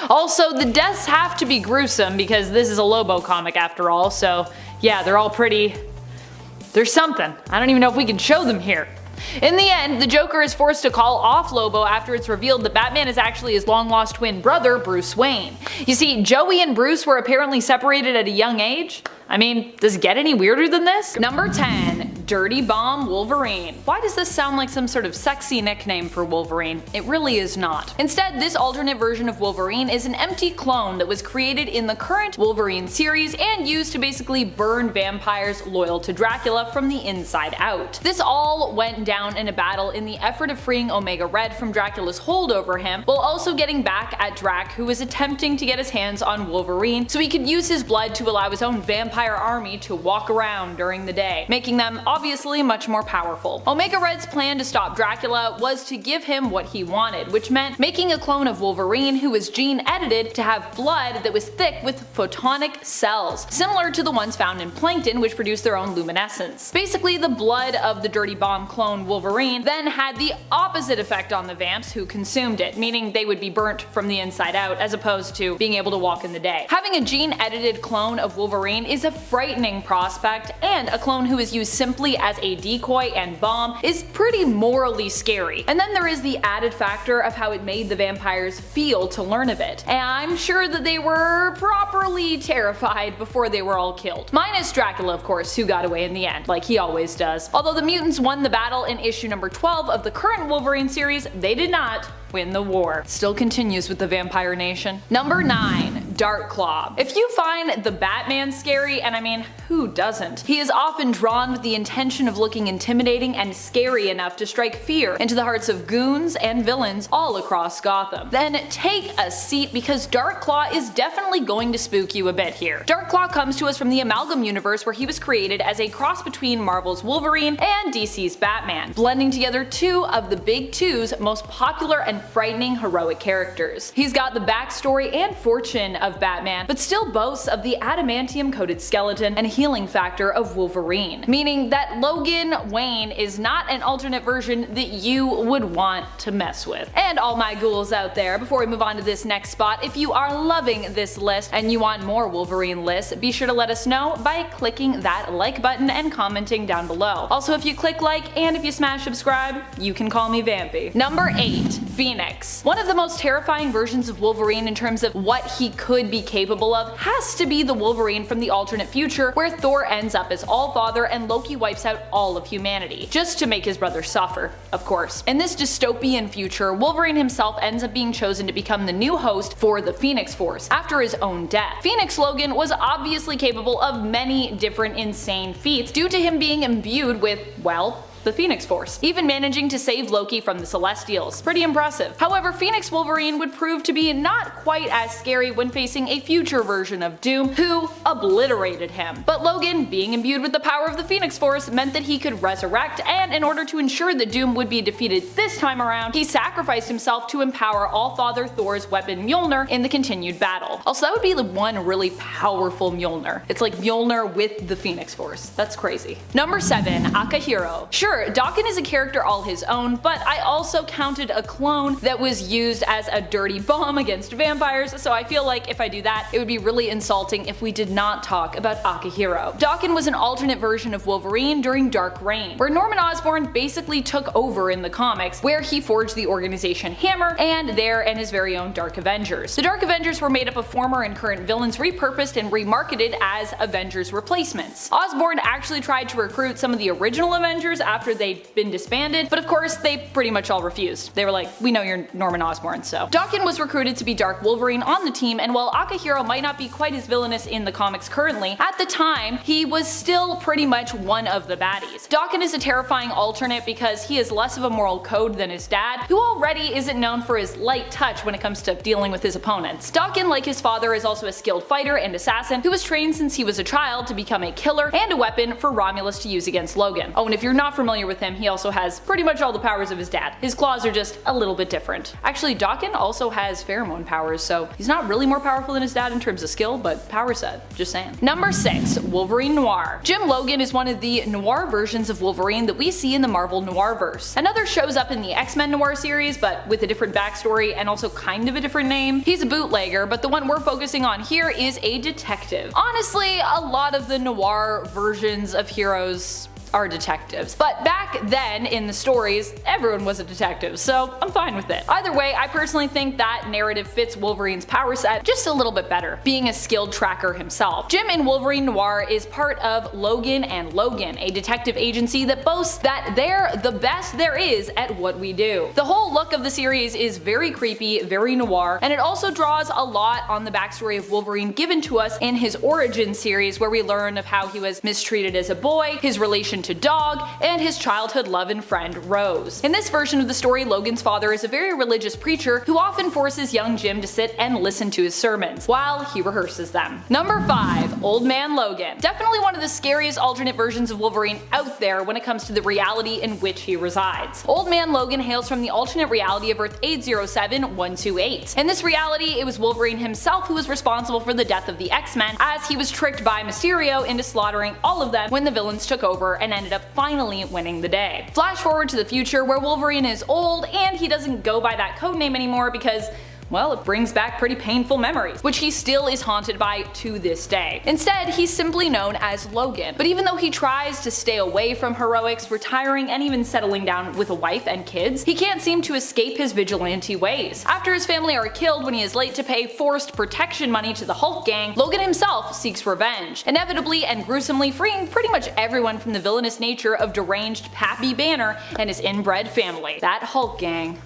S4: Also, the deaths have to be gruesome because this is a Lobo comic after all, so yeah, they're all pretty... there's something. I don't even know if we can show them here. In the end, the Joker is forced to call off Lobo after it's revealed that Batman is actually his long-lost twin brother, Bruce Wayne. You see, Joey and Bruce were apparently separated at a young age. I mean, does it get any weirder than this? Number 10. Dirty Bomb Wolverine. Why does this sound like some sort of sexy nickname for Wolverine? It really is not. Instead, this alternate version of Wolverine is an empty clone that was created in the current Wolverine series and used to basically burn vampires loyal to Dracula from the inside out. This all went down in a battle in the effort of freeing Omega Red from Dracula's hold over him, while also getting back at Drac, who was attempting to get his hands on Wolverine so he could use his blood to allow his own vampire army to walk around during the day, making them obviously much more powerful. Omega Red's plan to stop Dracula was to give him what he wanted, which meant making a clone of Wolverine who was gene edited to have blood that was thick with photonic cells, similar to the ones found in plankton, which produce their own luminescence. Basically, the blood of the Dirty Bomb clone Wolverine then had the opposite effect on the vamps who consumed it, meaning they would be burnt from the inside out as opposed to being able to walk in the day. Having a gene edited clone of Wolverine is a frightening prospect, and a clone who is used simply as a decoy and bomb is pretty morally scary. And then there is the added factor of how it made the vampires feel to learn of it. And I'm sure that they were properly terrified before they were all killed. Minus Dracula, of course, who got away in the end, like he always does. Although the mutants won the battle in issue number 12 of the current Wolverine series, they did not win the war. Still continues with the Vampire Nation. Number 9. Darkclaw. If you find the Batman scary, and I mean, who doesn't? He is often drawn with the intention of looking intimidating and scary enough to strike fear into the hearts of goons and villains all across Gotham. Then take a seat because Darkclaw is definitely going to spook you a bit here. Darkclaw comes to us from the Amalgam universe where he was created as a cross between Marvel's Wolverine and DC's Batman, blending together two of the big two's most popular and frightening heroic characters. He's got the backstory and fortune of Batman, but still boasts of the adamantium-coated skeleton and healing factor of Wolverine, meaning that Logan Wayne is not an alternate version that you would want to mess with. And all my ghouls out there, before we move on to this next spot, if you are loving this list and you want more Wolverine lists, be sure to let us know by clicking that like button and commenting down below. Also, if you click like and if you smash subscribe, you can call me Vampy. Number 8. Phoenix. One of the most terrifying versions of Wolverine in terms of what he could be capable of has to be the Wolverine from the alternate future where Thor ends up as Allfather and Loki wipes out all of humanity, just to make his brother suffer, of course. In this dystopian future, Wolverine himself ends up being chosen to become the new host for the Phoenix Force after his own death. Phoenix Logan was obviously capable of many different insane feats due to him being imbued with, well, the Phoenix Force, even managing to save Loki from the Celestials. Pretty impressive. However, Phoenix Wolverine would prove to be not quite as scary when facing a future version of Doom, who obliterated him. But Logan, being imbued with the power of the Phoenix Force, meant that he could resurrect, and in order to ensure that Doom would be defeated this time around, he sacrificed himself to empower Allfather Thor's weapon Mjolnir in the continued battle. Also, that would be the one really powerful Mjolnir. It's like Mjolnir with the Phoenix Force. That's crazy. Number 7. Akahiro. Sure, Daken is a character all his own, but I also counted a clone that was used as a dirty bomb against vampires, so I feel like if I do that, it would be really insulting if we did not talk about Akahiro. Daken was an alternate version of Wolverine during Dark Reign, where Norman Osborn basically took over in the comics, where he forged the organization Hammer and his very own Dark Avengers. The Dark Avengers were made up of former and current villains repurposed and remarketed as Avengers replacements. Osborn actually tried to recruit some of the original Avengers after they'd been disbanded, but of course they pretty much all refused. They were like, we know you're Norman Osborn, so. Daken was recruited to be Dark Wolverine on the team, and while Akahiro might not be quite as villainous in the comics currently, at the time he was still pretty much one of the baddies. Daken is a terrifying alternate because he has less of a moral code than his dad, who already isn't known for his light touch when it comes to dealing with his opponents. Daken, like his father, is also a skilled fighter and assassin who was trained since he was a child to become a killer and a weapon for Romulus to use against Logan. Oh, and if you're not familiar with him, he also has pretty much all the powers of his dad. His claws are just a little bit different. Actually, Daken also has pheromone powers, so he's not really more powerful than his dad in terms of skill, but power set, just saying. Number 6. Wolverine Noir. Jim Logan is one of the noir versions of Wolverine that we see in the Marvel Noirverse. Another shows up in the X-Men Noir series, but with a different backstory and also kind of a different name. He's a bootlegger, but the one we're focusing on here is a detective. Honestly, a lot of the noir versions of heroes are detectives. But back then in the stories, everyone was a detective, so I'm fine with it. Either way, I personally think that narrative fits Wolverine's power set just a little bit better, being a skilled tracker himself. Jim in Wolverine Noir is part of Logan and Logan, a detective agency that boasts that they're the best there is at what we do. The whole look of the series is very creepy, very noir, and it also draws a lot on the backstory of Wolverine given to us in his origin series, where we learn of how he was mistreated as a boy, his relation to Dog, and his childhood love and friend Rose. In this version of the story, Logan's father is a very religious preacher who often forces young Jim to sit and listen to his sermons while he rehearses them. Number 5. Old Man Logan. Definitely one of the scariest alternate versions of Wolverine out there when it comes to the reality in which he resides. Old Man Logan hails from the alternate reality of Earth 807128. In this reality, it was Wolverine himself who was responsible for the death of the X-Men, as he was tricked by Mysterio into slaughtering all of them when the villains took over and ended up finally winning the day. Flash forward to the future, where Wolverine is old and he doesn't go by that codename anymore because, well, it brings back pretty painful memories, which he still is haunted by to this day. Instead, he's simply known as Logan. But even though he tries to stay away from heroics, retiring, and even settling down with a wife and kids, he can't seem to escape his vigilante ways. After his family are killed when he is late to pay forced protection money to the Hulk gang, Logan himself seeks revenge, inevitably and gruesomely freeing pretty much everyone from the villainous nature of deranged Pappy Banner and his inbred family. That Hulk gang.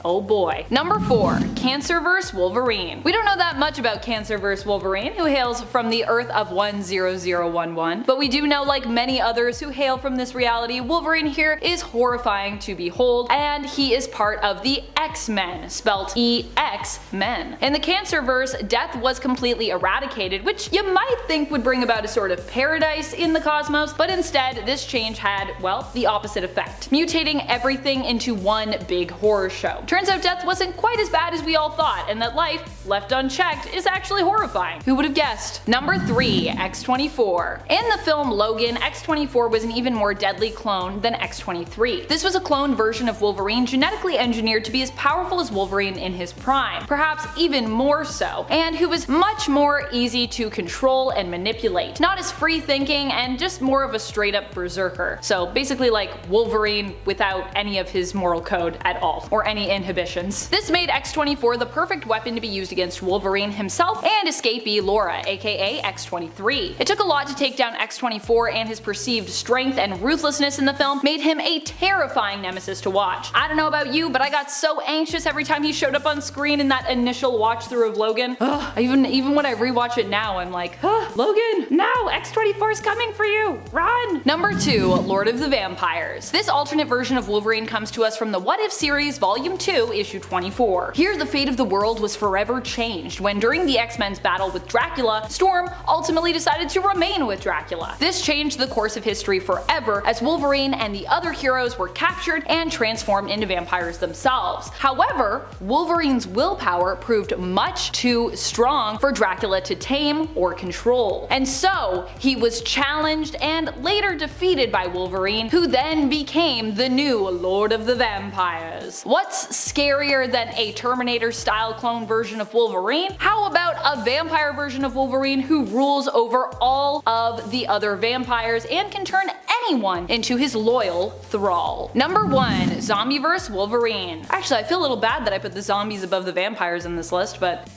S4: Oh boy. Number 4. Cancerverse Wolverine. We don't know that much about Cancerverse Wolverine, who hails from the Earth of 10011, but we do know, like many others who hail from this reality, Wolverine here is horrifying to behold, and he is part of the X-Men, spelt E-X-Men. In the Cancerverse, death was completely eradicated, which you might think would bring about a sort of paradise in the cosmos, but instead this change had, well, the opposite effect, mutating everything into one big horror show. Turns out death wasn't quite as bad as we all thought, and that life, left unchecked, is actually horrifying. Who would have guessed? Number 3. X-24. In the film Logan, X-24 was an even more deadly clone than X-23. This was a clone version of Wolverine genetically engineered to be as powerful as Wolverine in his prime, perhaps even more so, and who was much more easy to control and manipulate. Not as free thinking and just more of a straight up berserker. So basically like Wolverine without any of his moral code at all, or any inhibitions. This made X-24 the perfect weapon to be used against Wolverine himself and escapee Laura, aka X-23. It took a lot to take down X-24, and his perceived strength and ruthlessness in the film made him a terrifying nemesis to watch. I don't know about you, but I got so anxious every time he showed up on screen in that initial watch through of Logan. Even when I rewatch it now, I'm like, Logan, no, X-24's coming for you, run! Number 2, Lord of the Vampires. This alternate version of Wolverine comes to us from the What If series Volume 2, Issue 24. Here, the fate of the world was forever changed when, during the X-Men's battle with Dracula, Storm ultimately decided to remain with Dracula. This changed the course of history forever, as Wolverine and the other heroes were captured and transformed into vampires themselves. However, Wolverine's willpower proved much too strong for Dracula to tame or control, and so he was challenged and later defeated by Wolverine, who then became the new Lord of the Vampires. What's scarier than a Terminator-style clone version of Wolverine? How about a vampire version of Wolverine who rules over all of the other vampires and can turn anyone into his loyal thrall? Number 1, Zombieverse Wolverine. Actually, I feel a little bad that I put the zombies above the vampires in this list, but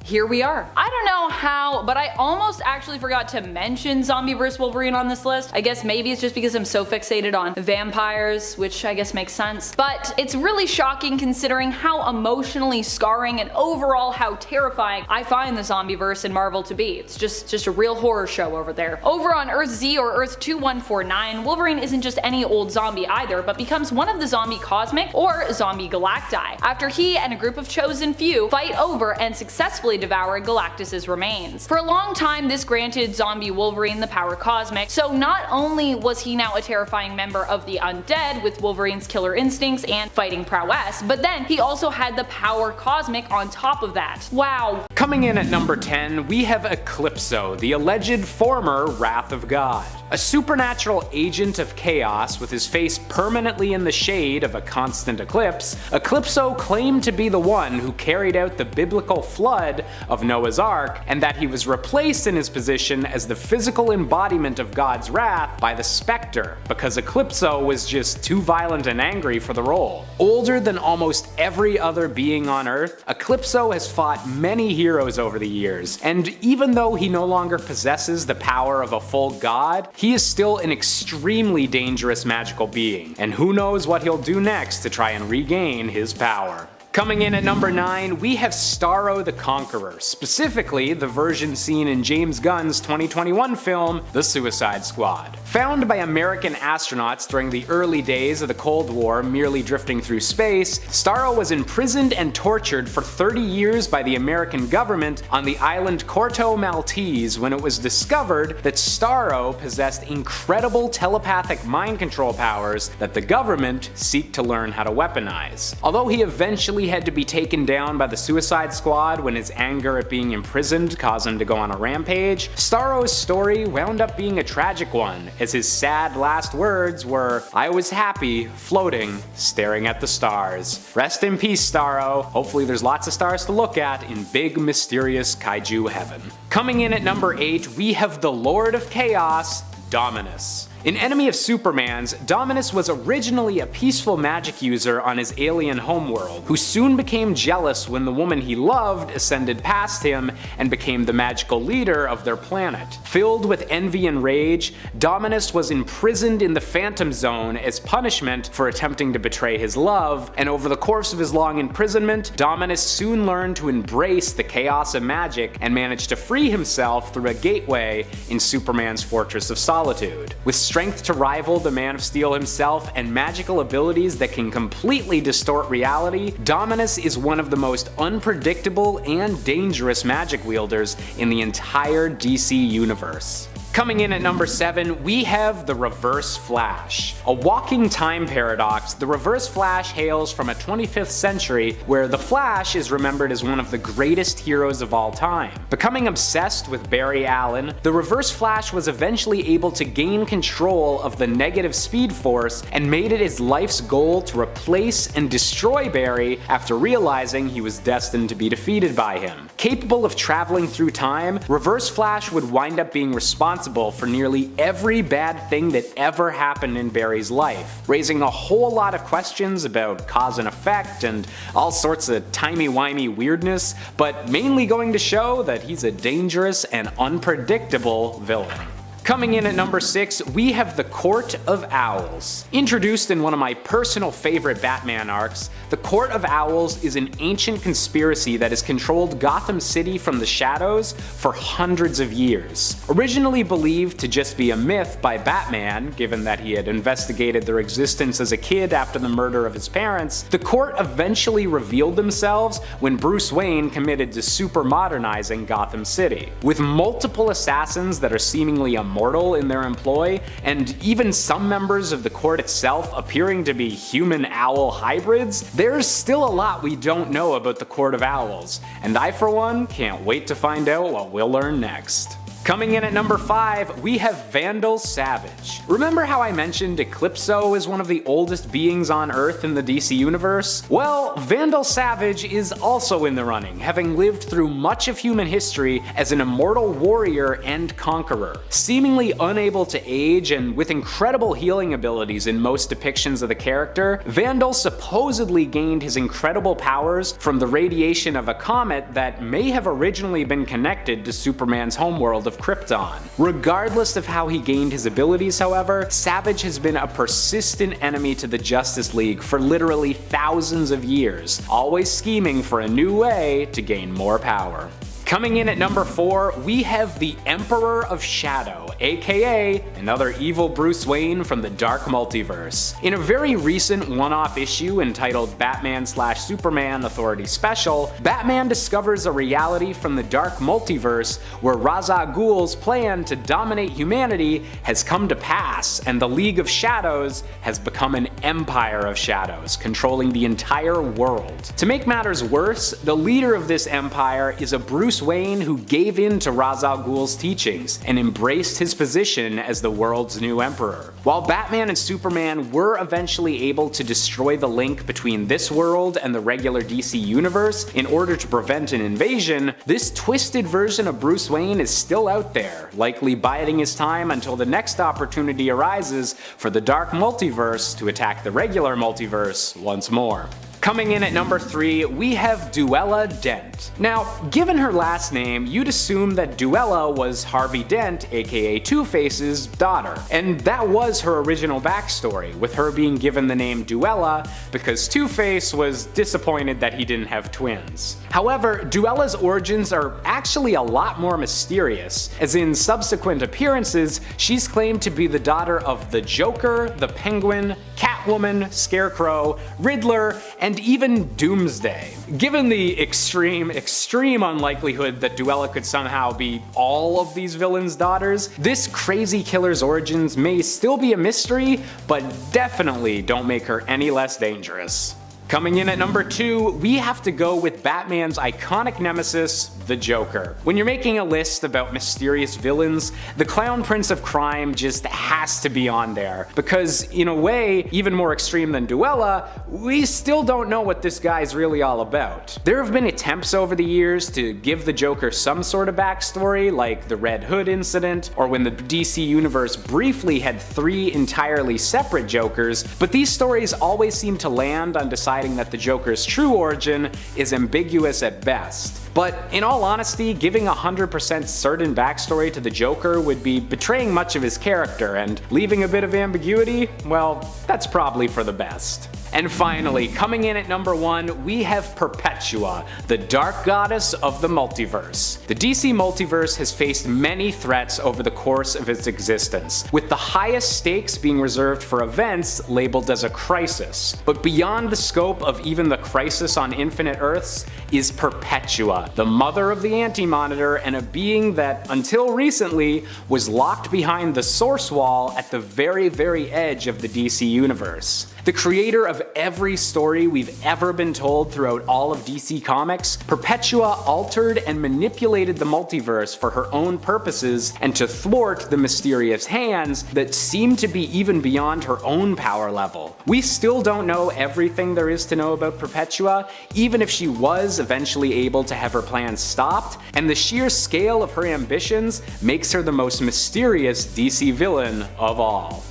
S4: here we are. I don't know how, but I almost actually forgot to mention Zombieverse Wolverine on this list. I guess maybe it's just because I'm so fixated on vampires, which I guess makes sense. But it's really shocking considering how emotionally scarring and overall how terrifying I find the Zombieverse in Marvel to be. It's just a real horror show over there. Over on Earth Z or Earth 2149, Wolverine isn't just any old zombie either, but becomes one of the zombie cosmic or zombie galacti, after he and a group of chosen few fight over and successfully devour Galactus's remains. For a long time, this granted zombie Wolverine the power cosmic, so not only was he now a terrifying member of the undead with Wolverine's killer instincts and fighting prowess, but then he also had the power cosmic on top of that. Wow.
S3: Coming in at number 10, we have Eclipso, the alleged former Wrath of God. A supernatural agent of chaos with his face permanently in the shade of a constant eclipse, Eclipso claimed to be the one who carried out the biblical flood of Noah's Ark, and that he was replaced in his position as the physical embodiment of God's wrath by the Spectre, because Eclipso was just too violent and angry for the role. Older than almost every other being on Earth, Eclipso has fought many heroes over the years, and even though he no longer possesses the power of a full god, he is still an extremely dangerous magical being, and who knows what he'll do next to try and regain his power. Coming in at number 9, we have Staro the Conqueror, specifically the version seen in James Gunn's 2021 film, The Suicide Squad. Found by American astronauts during the early days of the Cold War merely drifting through space, Staro was imprisoned and tortured for 30 years by the American government on the island Corto Maltese when it was discovered that Staro possessed incredible telepathic mind control powers that the government seek to learn how to weaponize. Although he eventually had to be taken down by the Suicide Squad when his anger at being imprisoned caused him to go on a rampage, Staro's story wound up being a tragic one, as his sad last words were, "I was happy, floating, staring at the stars." Rest in peace, Staro. Hopefully there's lots of stars to look at in big, mysterious kaiju heaven. Coming in at number 8, we have the Lord of Chaos, Dominus. An enemy of Superman's, Dominus was originally a peaceful magic user on his alien homeworld, who soon became jealous when the woman he loved ascended past him and became the magical leader of their planet. Filled with envy and rage, Dominus was imprisoned in the Phantom Zone as punishment for attempting to betray his love, and over the course of his long imprisonment, Dominus soon learned to embrace the chaos of magic and managed to free himself through a gateway in Superman's Fortress of Solitude. With strength to rival the Man of Steel himself and magical abilities that can completely distort reality, Dominus is one of the most unpredictable and dangerous magic wielders in the entire DC universe. Coming in at number 7, we have the Reverse Flash. A walking time paradox, the Reverse Flash hails from a 25th century where the Flash is remembered as one of the greatest heroes of all time. Becoming obsessed with Barry Allen, the Reverse Flash was eventually able to gain control of the negative Speed Force and made it his life's goal to replace and destroy Barry after realizing he was destined to be defeated by him. Capable of traveling through time, Reverse Flash would wind up being responsible for nearly every bad thing that ever happened in Barry's life, raising a whole lot of questions about cause and effect and all sorts of timey-wimey weirdness, but mainly going to show that he's a dangerous and unpredictable villain. Coming in at number 6, we have the Court of Owls. Introduced in one of my personal favorite Batman arcs, the Court of Owls is an ancient conspiracy that has controlled Gotham City from the shadows for hundreds of years. Originally believed to just be a myth by Batman, given that he had investigated their existence as a kid after the murder of his parents, the court eventually revealed themselves when Bruce Wayne committed to super modernizing Gotham City. With multiple assassins that are seemingly immortal in their employ, and even some members of the court itself appearing to be human-owl hybrids, there's still a lot we don't know about the Court of Owls, and I for one can't wait to find out what we'll learn next. Coming in at number 5, we have Vandal Savage. Remember how I mentioned Eclipso is one of the oldest beings on Earth in the DC universe? Well, Vandal Savage is also in the running, having lived through much of human history as an immortal warrior and conqueror. Seemingly unable to age and with incredible healing abilities in most depictions of the character, Vandal supposedly gained his incredible powers from the radiation of a comet that may have originally been connected to Superman's homeworld of Krypton. Regardless of how he gained his abilities, however, Savage has been a persistent enemy to the Justice League for literally thousands of years, always scheming for a new way to gain more power. Coming in at number 4, we have the Emperor of Shadow, aka another evil Bruce Wayne from the Dark Multiverse. In a very recent one-off issue entitled Batman/Superman Authority Special, Batman discovers a reality from the Dark Multiverse where Ra's al Ghul's plan to dominate humanity has come to pass, and the League of Shadows has become an Empire of Shadows, controlling the entire world. To make matters worse, the leader of this empire is a Bruce Wayne who gave in to Ra's al Ghul's teachings and embraced his position as the world's new emperor. While Batman and Superman were eventually able to destroy the link between this world and the regular DC universe in order to prevent an invasion, this twisted version of Bruce Wayne is still out there, likely biding his time until the next opportunity arises for the Dark Multiverse to attack the regular multiverse once more. Coming in at number 3, we have Duella Dent. Now, given her last name, you'd assume that Duella was Harvey Dent, aka Two-Face's daughter, and that was her original backstory, with her being given the name Duella because Two-Face was disappointed that he didn't have twins. However, Duella's origins are actually a lot more mysterious, as in subsequent appearances, she's claimed to be the daughter of the Joker, the Penguin, Catwoman, Scarecrow, Riddler, and even Doomsday. Given the extreme unlikelihood that Duella could somehow be all of these villains' daughters, this crazy killer's origins may still be a mystery, but definitely don't make her any less dangerous. Coming in at number 2, we have to go with Batman's iconic nemesis, the Joker. When you're making a list about mysterious villains, the Clown Prince of Crime just has to be on there, because in a way, even more extreme than Duella, we still don't know what this guy's really all about. There have been attempts over the years to give the Joker some sort of backstory, like the Red Hood incident, or when the DC universe briefly had 3 entirely separate Jokers, but these stories always seem to land on deciding that the Joker's true origin is ambiguous at best. But in all honesty, giving 100% certain backstory to the Joker would be betraying much of his character, and leaving a bit of ambiguity, well, that's probably for the best. And finally, coming in at number 1, we have Perpetua, the dark goddess of the multiverse. The DC multiverse has faced many threats over the course of its existence, with the highest stakes being reserved for events labeled as a crisis. But beyond the scope of even the Crisis on Infinite Earths is Perpetua, the mother of the Anti-Monitor, and a being that, until recently, was locked behind the Source Wall at the very edge of the DC universe. The creator of every story we've ever been told throughout all of DC Comics, Perpetua altered and manipulated the multiverse for her own purposes and to thwart the mysterious hands that seem to be even beyond her own power level. We still don't know everything there is to know about Perpetua, even if she was eventually able to have her plans stopped, and the sheer scale of her ambitions makes her the most mysterious DC villain of all.